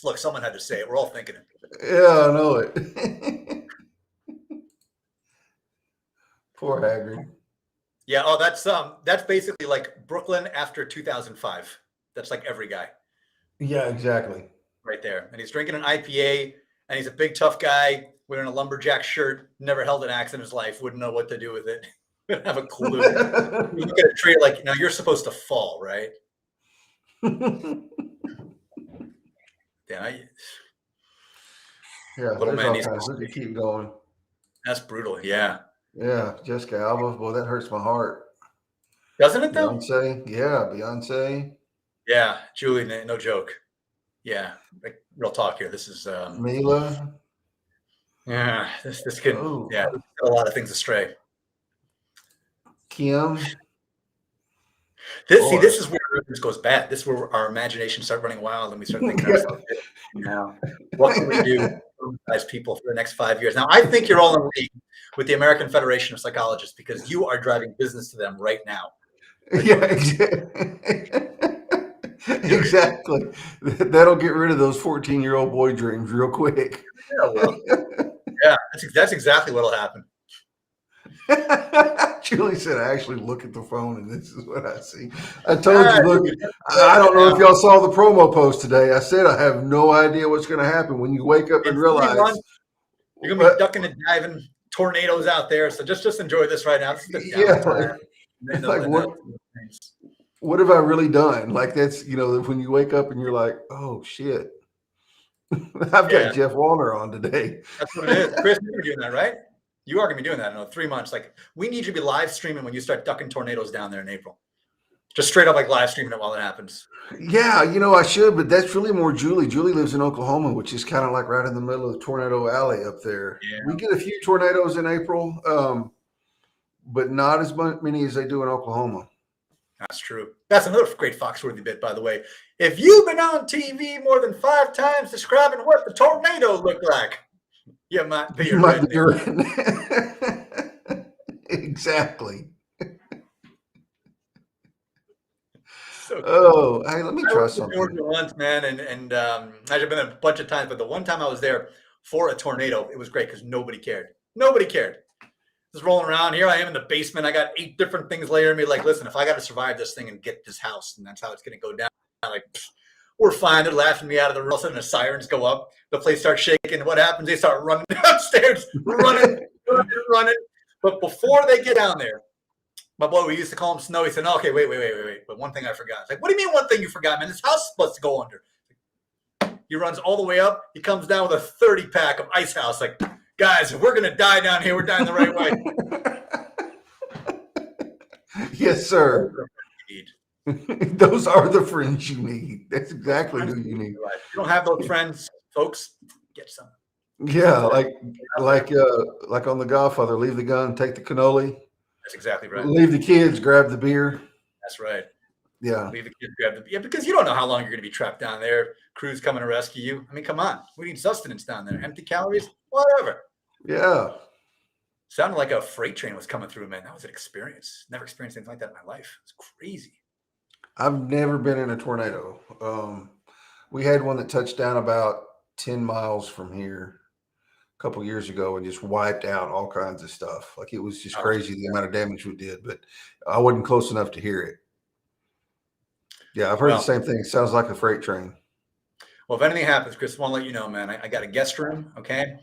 Look, someone had to say it. We're all thinking it. Yeah, I know it. Poor Hagrid. Yeah. Oh, that's basically like Brooklyn after 2005. That's like every guy. Yeah, exactly. Right there. And he's drinking an IPA, and he's a big tough guy wearing a lumberjack shirt, never held an axe in his life, wouldn't know what to do with it. Wouldn't have a clue. You look at a tree like, now you're supposed to fall, right? Yeah. Yeah, Little man needs to keep going. That's brutal. Yeah. Yeah, Jessica Alba. Boy, that hurts my heart. Doesn't it though? Beyonce. Yeah, Julie, no joke. Yeah, like, real talk here. This is Mila. Yeah, this could a lot of things astray. Kim. This is where this goes bad. This is where our imagination start running wild and we start thinking ourselves, now, what can we do as people for the next 5 years? Now, I think you're all in league with the American Federation of Psychologists because you are driving business to them right now. Yeah, exactly. That'll get rid of those 14-year-old boy dreams real quick. Yeah, well, yeah, that's exactly what'll happen. Julie said, I actually look at the phone and this is what I see. I told you, look, I don't know if y'all saw the promo post today. I said, I have no idea what's going to happen when you wake up and realize. You're going to be ducking and diving tornadoes out there. So just enjoy this right now. This is what have I really done? Like that's, when you wake up and you're like, oh shit, I've got Jeff Walner on today. That's what it is. Chris, you're doing that, right? You are going to be doing that in 3 months. Like, we need you to be live streaming when you start ducking tornadoes down there in April. Just straight up like live streaming it while it happens. Yeah, I should, but that's really more Julie. Julie lives in Oklahoma, which is kind of like right in the middle of the tornado alley up there. Yeah. We get a few tornadoes in April, but not as many as they do in Oklahoma. That's true. That's another great Foxworthy bit, by the way. If you've been on TV more than 5 times describing what the tornado looked like, you might be a redneck. Exactly. So cool. Hey, let me try something. Once, man, and I've been a bunch of times, but the one time I was there for a tornado, it was great because nobody cared. Nobody cared. Just rolling around. Here I am in the basement. I got 8 different things layering me. Like, listen, if I got to survive this thing and get this house, and that's how it's going to go down. I'm like, we're fine. They're laughing me out of the room. All of a sudden, the sirens go up. The place starts shaking. What happens? They start running downstairs, running. But before they get down there, my boy, we used to call him Snow. He said, okay, wait. But one thing I forgot. It's like, what do you mean one thing you forgot, man? This house is supposed to go under. He runs all the way up. He comes down with a 30-pack of Ice House. Like, guys, if we're going to die down here, we're dying the right way. Yes, sir. Those are the friends you need. That's exactly who you need. If you don't have those friends, folks, get some. Yeah, like on The Godfather, leave the gun, take the cannoli. That's exactly right. Leave the kids, grab the beer. That's right. Yeah. Leave the kids grab the because you don't know how long you're going to be trapped down there. Crews coming to rescue you. I mean, come on. We need sustenance down there. Empty calories, whatever. Yeah. Sounded like a freight train was coming through, man. That was an experience. Never experienced anything like that in my life. It's crazy. I've never been in a tornado. We had one that touched down about 10 miles from here a couple years ago and just wiped out all kinds of stuff. Like it was just crazy the amount of damage we did, but I wasn't close enough to hear it. Yeah, I've heard the same thing. It sounds like a freight train. Well, if anything happens, Chris, I want to let you know, man. I got a guest room. Okay,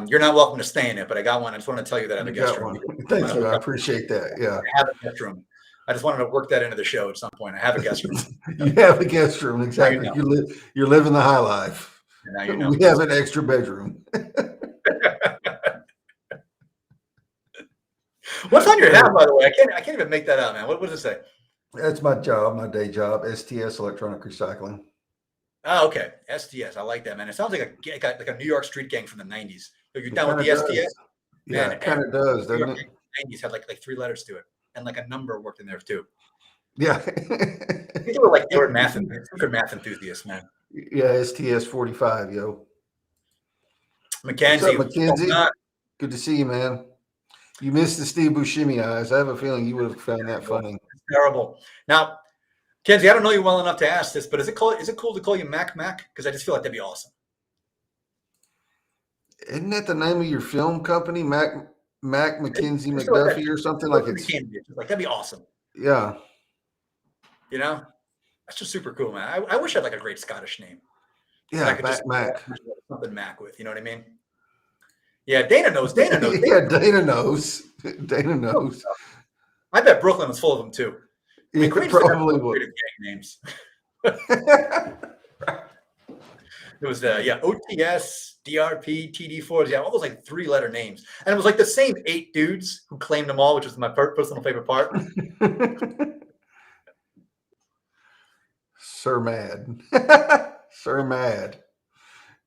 you're not welcome to stay in it, but I got one. I just want to tell you that I have a guest room. Thanks, man. I appreciate that. Yeah, I have a guest room. I just wanted to work that into the show at some point. I have a guest room. You have a guest room, exactly. You're living the high life. Now you know. We have an extra bedroom. What's on your hat, by the way? I can't even make that out, man. What does it say? That's my job, my day job, STS Electronic Recycling. Oh, okay. STS. I like that, man. It sounds like a New York street gang from the 90s. Are you down with the STS? Yeah, it kind of does, doesn't it? 90s had like 3 letters to it, and like a number worked in there too. Yeah. I think they were math enthusiasts, man. Yeah, STS 45, yo. Mackenzie. What's up, Mackenzie? Good to see you, man. You missed the Steve Buscemi eyes. I have a feeling you would have found that funny. It's terrible. Now, Kenzie, I don't know you well enough to ask this, but is it cool to call you Mac? Because I just feel like that'd be awesome. Isn't that the name of your film company, Mac McKenzie McDuffie or something like it's like that'd be awesome. Yeah. You know, that's just super cool, man. I wish I had like a great Scottish name. Yeah, Mac. Something Mac with, you know what I mean? Yeah, Dana knows. Yeah, Dana knows. Dana knows. I bet Brooklyn was full of them too. I mean, probably would. Names. It was OTS, DRP, TD4s, all those like 3-letter names, and it was like the same 8 dudes who claimed them all, which was my personal favorite part. Sir Mad. Sir Mad.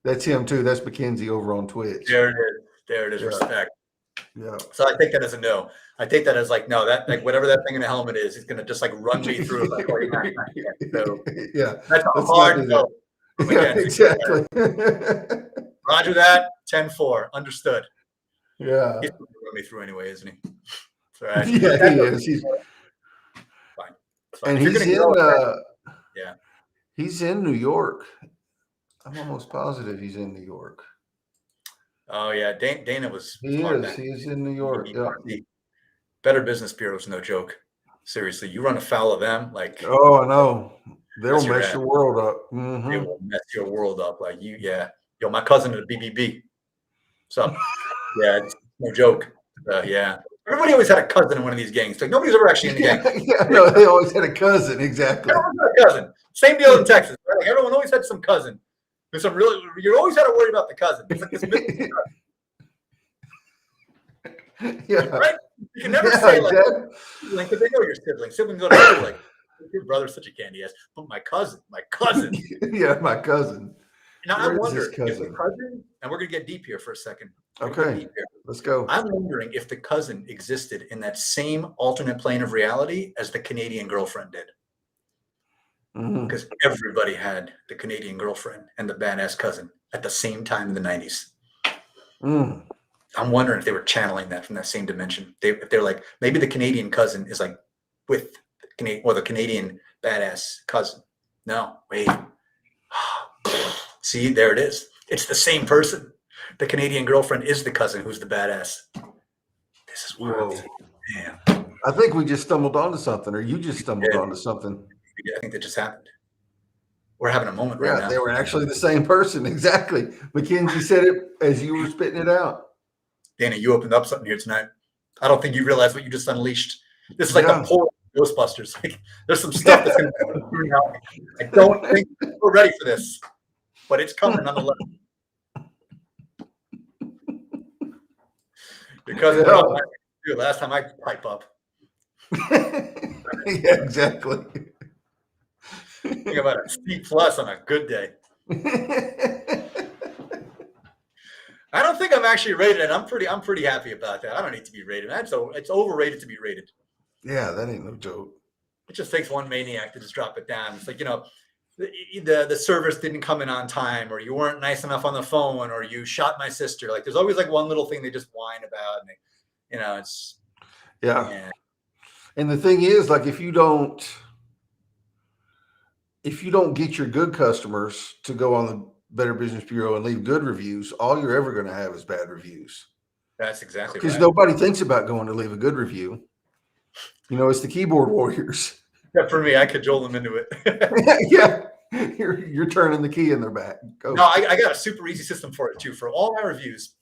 That's him too. That's Mackenzie over on Twitch. There it is. Yeah. Respect. Yeah. So I take that as a no. I take that as like, no, that like whatever that thing in the helmet is, he's gonna just like run me through it. Like, so yeah. That's a hard no. Yeah, exactly. Roger that. 10-4. Understood. Yeah. He's gonna run me through anyway, isn't he? That's all right. Yeah, he is. He's fine. And he's he's in New York. I'm almost positive he's in New York. Oh yeah, Dana was. He is. He's in New York. Yeah. Better Business Bureau is no joke. Seriously, you run afoul of them, like. Oh, I know. They'll mess your world up. Mm-hmm. They will mess your world up, like you. Yeah, yo, my cousin at BBB. What's up? Yeah, it's no joke. Yeah, everybody always had a cousin in one of these gangs. Like nobody's ever actually in the gang. Yeah, no, they always had a cousin. Exactly. Everyone had a cousin. Same deal in Texas. Right? Like everyone always had some cousin. There's some really. You always had to worry about the cousin. It's like this yeah. Right? You can never say like, because they know your sibling. Siblings go to school like, your brother's such a candy ass. But my cousin. Yeah, my cousin. Now I wonder if the cousin, and we're gonna get deep here for a second. Okay, let's go. I'm wondering if the cousin existed in that same alternate plane of reality as the Canadian girlfriend did. Because everybody had the Canadian girlfriend and the badass cousin at the same time in the 90s. I'm wondering if they were channeling that from that same dimension. If they're like, maybe the Canadian cousin is like with the Canadian badass cousin. No, wait. See, there it is. It's the same person. The Canadian girlfriend is the cousin who's the badass. This is wild. Damn. I think we just stumbled onto something, or you just stumbled onto something. I think that just happened. We're having a moment right now. They were actually the same person. Exactly. Mackenzie said it as you were spitting it out. Dana, you opened up something here tonight. I don't think you realize what you just unleashed. This is like a poor Ghostbusters. Like, there's some stuff that's going to come out. I don't think we're ready for this, but it's coming nonetheless. Because last time I pipe up. Yeah, exactly. Think about a C+ on a good day. I don't think I'm actually rated, and I'm pretty happy about that. I don't need to be rated. It's overrated to be rated. Yeah, that ain't no joke. it just takes one maniac to just drop it down. It's like, the service didn't come in on time, or you weren't nice enough on the phone, or you shot my sister. Like there's always like one little thing they just whine about, and it's Yeah. And the thing is, like, if you don't get your good customers to go on the Better Business Bureau and leave good reviews, all you're ever going to have is bad reviews. That's exactly right. Because nobody thinks about going to leave a good review. It's the keyboard warriors. Yeah, for me, I cajole them into it. Yeah. You're turning the key in their back. Go. No, I got a super easy system for it too. For all my reviews,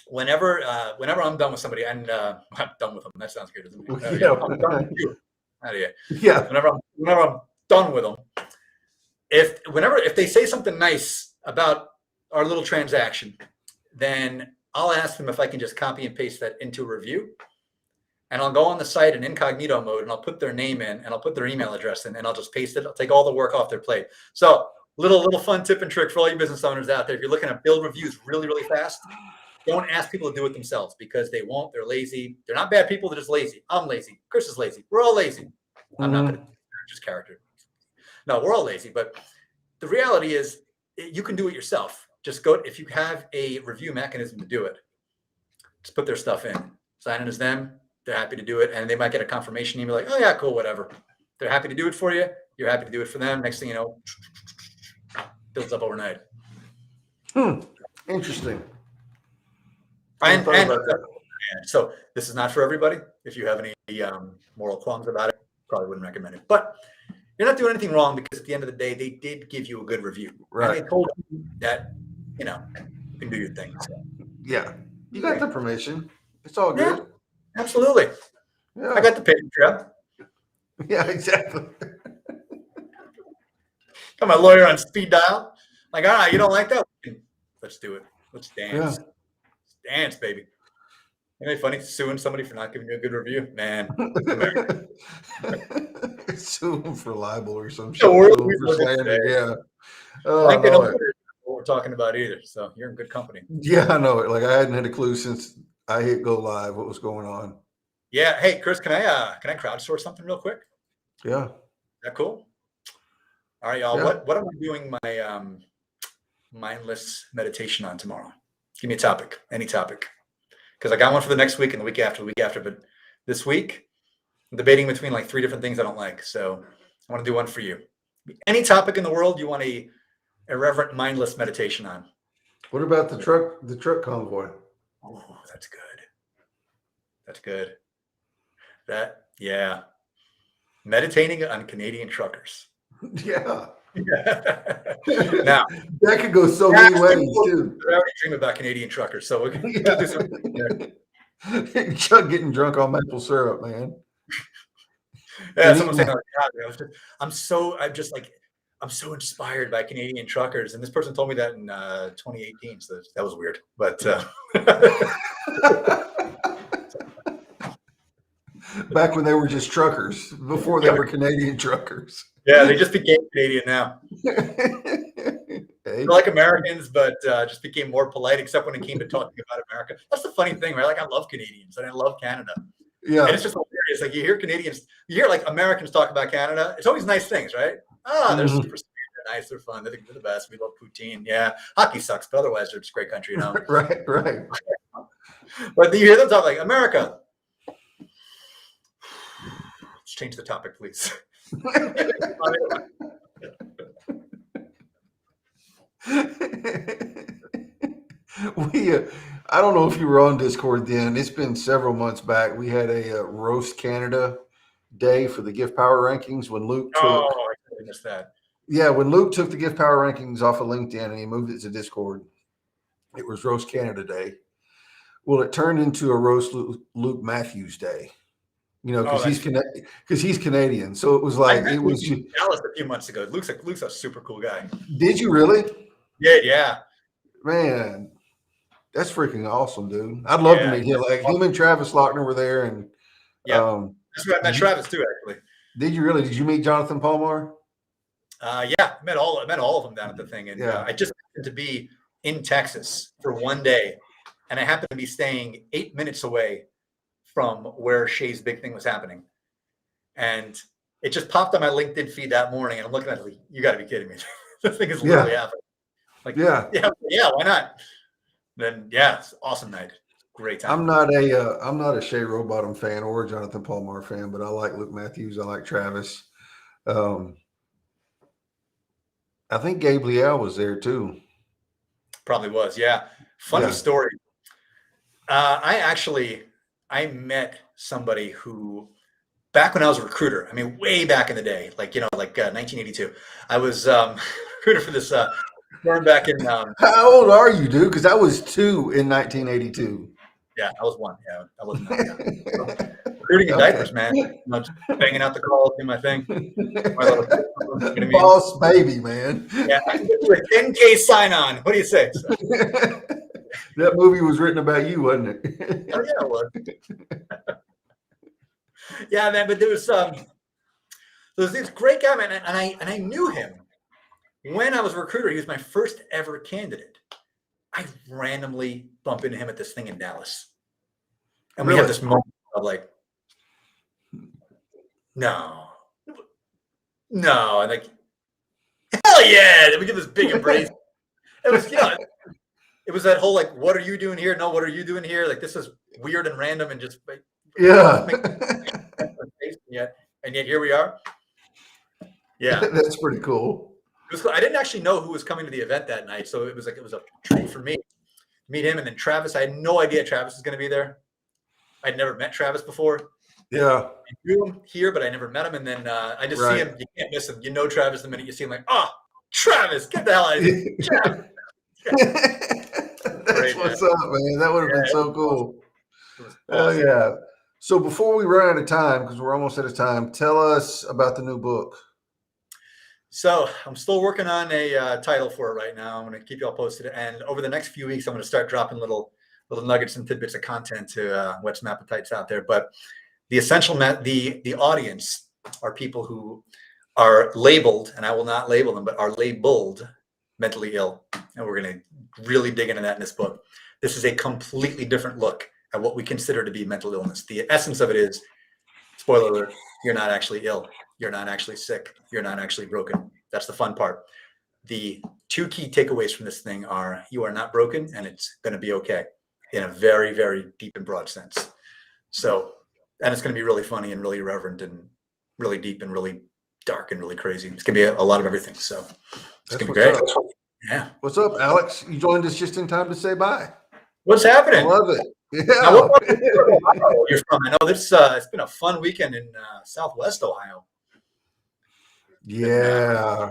whenever I'm done with somebody, and I'm done with them. That sounds good, doesn't it? Yeah. I'm done with you. Yeah. Whenever I'm done with them, if they say something nice about our little transaction, then I'll ask them if I can just copy and paste that into a review. And I'll go on the site in incognito mode, and I'll put their name in, and I'll put their email address in, and I'll just paste it. I'll take all the work off their plate. So little fun tip and trick for all you business owners out there. If you're looking to build reviews really, really fast, don't ask people to do it themselves, because they won't. They're lazy. They're not bad people. They're just lazy. I'm lazy. Chris is lazy. We're all lazy. I'm not going to just character. No, we're all lazy. But the reality is you can do it yourself. Just go, if you have a review mechanism to do it, just put their stuff in. Sign in as them. They're happy to do it, and they might get a confirmation email like, "Oh yeah, cool, whatever." They're happy to do it for you. You're happy to do it for them. Next thing you know, builds up overnight. Interesting. So this is not for everybody. If you have any moral qualms about it, probably wouldn't recommend it. But you're not doing anything wrong, because at the end of the day, they did give you a good review. Right. And they told you that you can do your thing. So. Yeah, you got the permission. It's all good. Yeah. Absolutely. Yeah. I got the paper trail. Yeah, exactly. Got my lawyer on speed dial. Like, all right, you don't like that? Let's do it. Let's dance. Yeah. Let's dance, baby. Isn't it funny suing somebody for not giving you a good review? Man. Sue them for libel or some shit. Yeah. Oh, I don't know what we're talking about either. So you're in good company. Yeah, I know it. Like, I hadn't had a clue since I hit go live what was going on. Yeah. Hey, Chris, can I crowdsource something real quick? Yeah. Is that cool? All right, y'all. Yeah. What am I doing my mindless meditation on tomorrow? Give me a topic, any topic. Because I got one for the next week and the week after. But this week, I'm debating between like 3 different things I don't like. So I want to do one for you. Any topic in the world you want a irreverent, mindless meditation on. What about the truck convoy? Oh, that's good. That's good. Yeah. Meditating on Canadian truckers. Yeah. Now that could go so many ways too. I already dream about Canadian truckers, so we're gonna do something there. Chuck getting drunk on maple syrup, man. Yeah, someone saying, I'm so inspired by Canadian truckers, and this person told me that in 2018, so that was weird. But back when they were just truckers, before they were Canadian truckers. Yeah, they just became Canadian now. They're like Americans, but just became more polite, except when it came to talking about America. That's the funny thing, right? Like, I love Canadians and I love Canada. Yeah. And it's just hilarious. Like, you hear like Americans talk about Canada. It's always nice things, right? They're super sweet, they're nice, they're fun, they're the best. We love poutine. Yeah, hockey sucks, but otherwise they're just a great country, Right. But you hear them talk like America. Let's change the topic, please. I don't know if you were on Discord then. It's been several months back. We had a Roast Canada day for the Gift Power rankings when Luke took. Oh, I missed that. Yeah, when Luke took the Gift Power rankings off of LinkedIn and he moved it to Discord, it was Roast Canada Day. Well, it turned into a Roast Luke Matthews Day. Because he's Canadian. So it was like it was Dallas a few months ago. Luke's a super cool guy. Did you really? Yeah. Man, that's freaking awesome, dude. I'd love to meet him. Like, him and Travis Lochner were there, and that's where I met Travis too. Actually, did you really? Did you meet Jonathan Palmar? Yeah, I met all of them down at the thing, and I just happened to be in Texas for one day, and I happened to be staying 8 minutes away from where Shay's big thing was happening. And it just popped on my LinkedIn feed that morning, and I'm looking at it like, you got to be kidding me. This thing is literally happening. Like, yeah, why not? Then it's awesome night. Great time. I'm not a Shea Rowbottom fan or a Jonathan Palmar fan, but I like Luke Matthews. I like Travis. I think Gabe Leal was there too. Probably was. Yeah. Funny story. I met somebody who, back when I was a recruiter, I mean, way back in the day, like 1982, I was recruiter for this firm back in. How old are you, dude? Because I was 2 in 1982. Yeah, I was 1. Yeah, I wasn't that young. Recruiting in diapers, man. Just banging out the calls, doing my thing. Boss baby, man. Yeah, I did a 10K sign on. What do you say? So. That movie was written about you, wasn't it? Oh yeah, it was. Yeah, man. But there was this great guy, man, and I knew him when I was a recruiter. He was my first ever candidate. I randomly bump into him at this thing in Dallas, and we have this moment of like, no, and like, hell yeah! Then we get this big embrace. It was, it was that whole like, what are you doing here? No, what are you doing here? Like, this is weird and random and just like, and yet here we are. Yeah, that's pretty cool. It was cool. I didn't actually know who was coming to the event that night, so it was a treat for me to meet him. And then Travis, I had no idea Travis was going to be there. I'd never met Travis before. Yeah, I knew him here, but I never met him. And then I just see him. You can't miss him. You know Travis the minute you see him. Like, oh, Travis, get the hell out of here. That's great, what's up, man. That would have been so cool. Oh yeah. So before we run out of time, because we're almost out of time, tell us about the new book. So I'm still working on a title for it right now. I'm going to keep you all posted. And over the next few weeks, I'm going to start dropping little nuggets and tidbits of content to whet some appetites out there. But the the audience are people who are labeled, and I will not label them, but are labeled mentally ill. And we're going to really dig into that in this book. This is a completely different look at what we consider to be mental illness. The essence of it is, spoiler alert, you're not actually ill. You're not actually sick. You're not actually broken. That's the fun part. The 2 key takeaways from this thing are you are not broken and it's going to be okay in a very, very deep and broad sense. So, and it's going to be really funny and really irreverent and really deep and really dark and really crazy. It's going to be a lot of everything. So it's going to be great. Yeah. What's up, Alex? You joined us just in time to say bye. What's happening? I love it. Yeah. Now, you're from? I know this. It's been a fun weekend in Southwest Ohio. Yeah.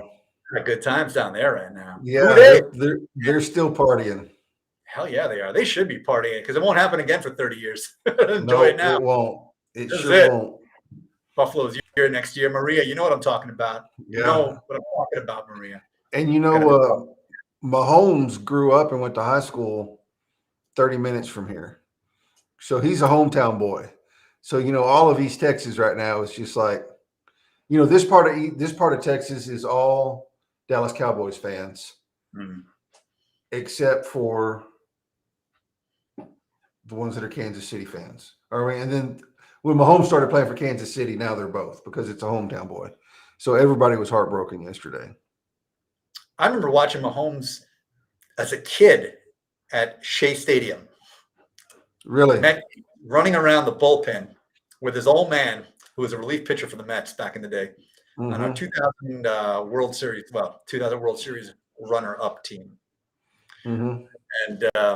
Good times down there right now. Yeah, they're still partying. Hell yeah, they are. They should be partying because it won't happen again for 30 years. Enjoy it now. It won't. It sure won't. Buffalo's here next year. Maria, you know what I'm talking about. Yeah. You know what I'm talking about, Maria. And Mahomes grew up and went to high school 30 minutes from here. So he's a hometown boy. So, all of East Texas right now is just like, this part of Texas is all Dallas Cowboys fans, except for the ones that are Kansas City fans. And then when Mahomes started playing for Kansas City, now they're both because it's a hometown boy. So everybody was heartbroken yesterday. I remember watching Mahomes as a kid at Shea Stadium. Really? Running around the bullpen with his old man, who was a relief pitcher for the Mets back in the day, on our 2000 World Series runner-up team. And I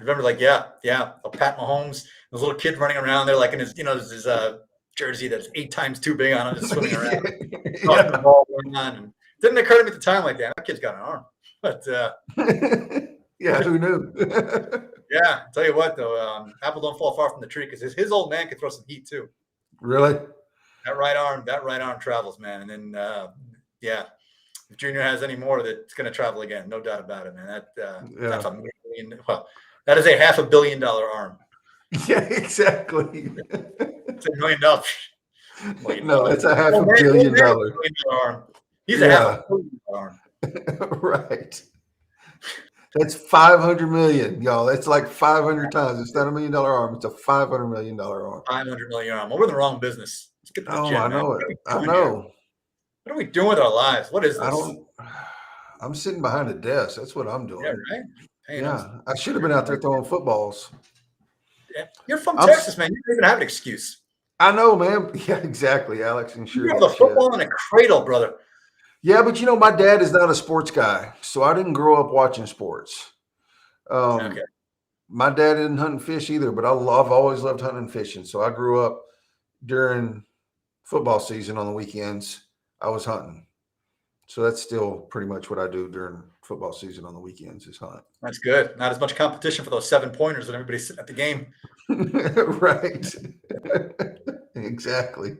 remember Pat Mahomes, this little kid running around there like in his, his jersey that's 8 times too big on him, just swimming around. The ball going on. And didn't occur to me at the time like that kid's got an arm. But yeah, who knew? Yeah, I'll tell you what though, apple don't fall far from the tree because his old man could throw some heat too. Really? That right arm travels, man. And then if Junior has any more, that's going to travel again, no doubt about it, man. That's that is a $500 million arm. Yeah, exactly. It's $1 million. No, it's a $500 million arm. He's a $500 million arm. Right. That's 500 million, y'all. That's like 500 times. It's not $1 million arm. It's a $500 million arm. 500 million arm. Well, we're in the wrong business. Let's get to the Oh, gym, I man. know it. What are we I doing here? know. What are we doing with our lives? What is this? I'm sitting behind a desk. That's what I'm doing. Yeah, right. Paying us. Yeah. I should have been out there throwing footballs. Yeah. You're from I'm Texas, man. You don't even have an excuse. I know, man. Yeah, exactly. Alex and You sure. have the football in a cradle, brother. Yeah, but my dad is not a sports guy, so I didn't grow up watching sports. Okay. My dad didn't hunt and fish either, but I've always loved hunting and fishing. So I grew up during football season on the weekends. I was hunting. So that's still pretty much what I do during football season on the weekends is hunt. That's good. Not as much competition for those 7-pointers when everybody's sitting at the game. Right. Exactly.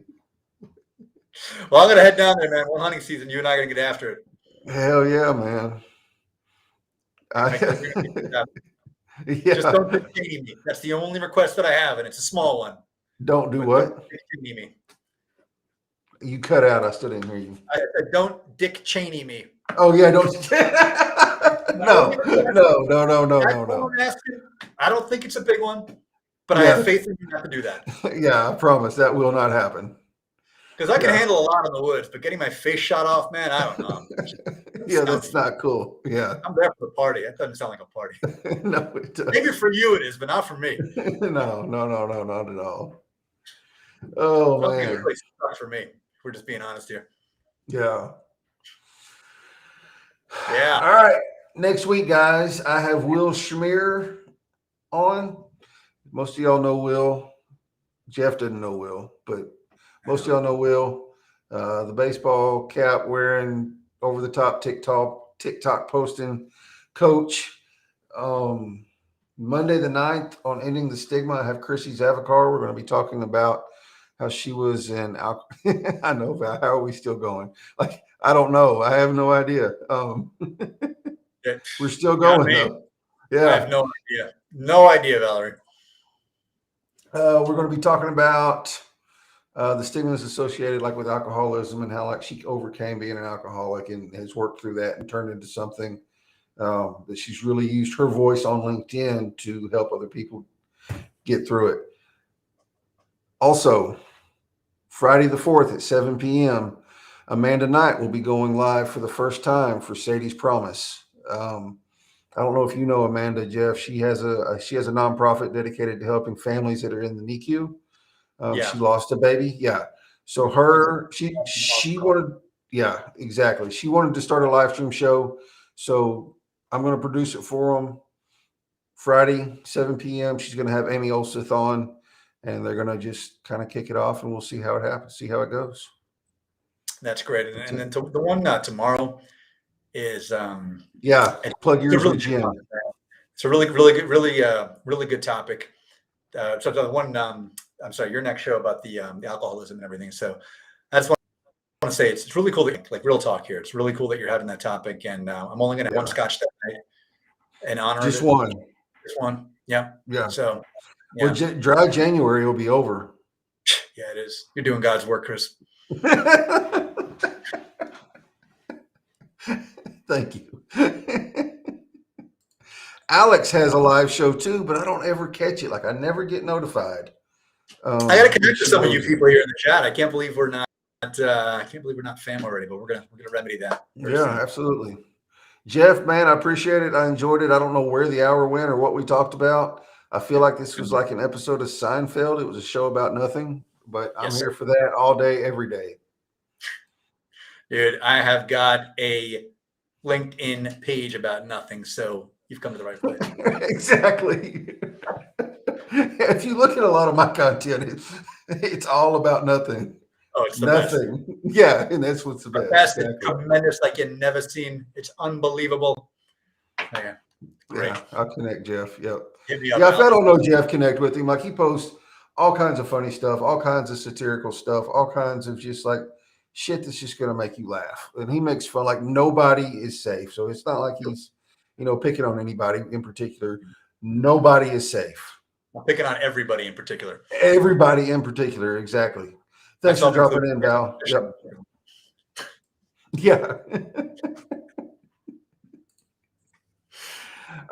Well, I'm gonna head down there, man. One hunting season. You and I are gonna get after it. Hell yeah, man. Yeah. Just don't Dick Cheney me. That's the only request that I have, and it's a small one. Don't do what? Don't Dick Cheney me. You cut out. I still didn't hear you. I said, don't Dick Cheney me. Oh yeah, don't. No. I don't think it's a big one, but I Yeah. have faith in you not to do that. Yeah, I promise that will not happen. Because I can handle a lot in the woods, but getting my face shot off, man, I don't know. Yeah, that's not cool. Yeah. I'm there for the party. That doesn't sound like a party. No, it doesn't. Maybe for you it is, but not for me. No, not at all. Oh Something man. really sucks for me. We're just being honest here. Yeah. Yeah. All right. Next week, guys, I have Will Schmier on. Most of y'all know Will. Geoff doesn't know Will, but most of y'all know Will. The baseball cap wearing, over the top TikTok posting coach. Monday the 9th on Ending the Stigma, I have Chrissy Zavacar. We're going to be talking about how she was in I know, but how are we still going? Like, I don't know. I have no idea. We're still going though. Yeah. I have no idea. No idea, Valerie. We're going to be talking about the stigmas associated like with alcoholism and how like she overcame being an alcoholic and has worked through that and turned into something that she's really used her voice on LinkedIn to help other people get through it. Also, Friday the 4th at 7 p.m., Amanda Knight will be going live for the first time for Sadie's Promise. I don't know if you know Amanda, Geoff. She has a nonprofit dedicated to helping families that are in the NICU. She lost a baby. Yeah. So she wanted, yeah, exactly. She wanted to start a live stream show. So I'm going to produce it for them Friday, 7 p.m. She's going to have Amy Olseth on, and they're going to just kind of kick it off, and we'll see how it happens, see how it goes. That's great. And then the one tomorrow is plug yours with Jim. It's a really good topic. So the one, I'm sorry, your next show about the alcoholism and everything. So that's what I want to say. It's really cool that, like, real talk here. It's really cool that you're having that topic, and I'm only going to have one scotch that night in honor of just one. Just one. Yeah. Yeah. So, yeah. Well, dry January will be over. Yeah, it is. You're doing God's work, Chris. Thank you. Alex has a live show too, but I don't ever catch it. Like, I never get notified. I got to connect to some of you people here in the chat. I can't believe we're not. I can't believe we're not fam already, but we're gonna remedy that. Yeah, absolutely. Geoff, man, I appreciate it. I enjoyed it. I don't know where the hour went or what we talked about. I feel like this was like an episode of Seinfeld. It was a show about nothing, but I'm here for that all day, every day. Dude, I have got a LinkedIn page about nothing, so you've come to the right place. Exactly. If you look at a lot of my content, it's all about nothing. Oh, it's the nothing. Best. Yeah, and that's what's the best. Best. Exactly. It's tremendous, like you've never seen. It's unbelievable. Yeah, great. Yeah, I'll connect Geoff. Yep. Yeah, if I don't know Geoff, connect with him. Like, he posts all kinds of funny stuff, all kinds of satirical stuff, all kinds of just like shit that's just gonna make you laugh. And he makes fun. Like, nobody is safe, so it's not like he's picking on anybody in particular. Nobody is safe. I'm picking on everybody in particular. Everybody in particular, exactly. Thanks for dropping in, Val. Yep. Yeah.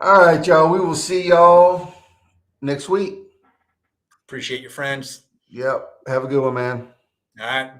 All right, y'all. We will see y'all next week. Appreciate your friends. Yep. Have a good one, man. All right.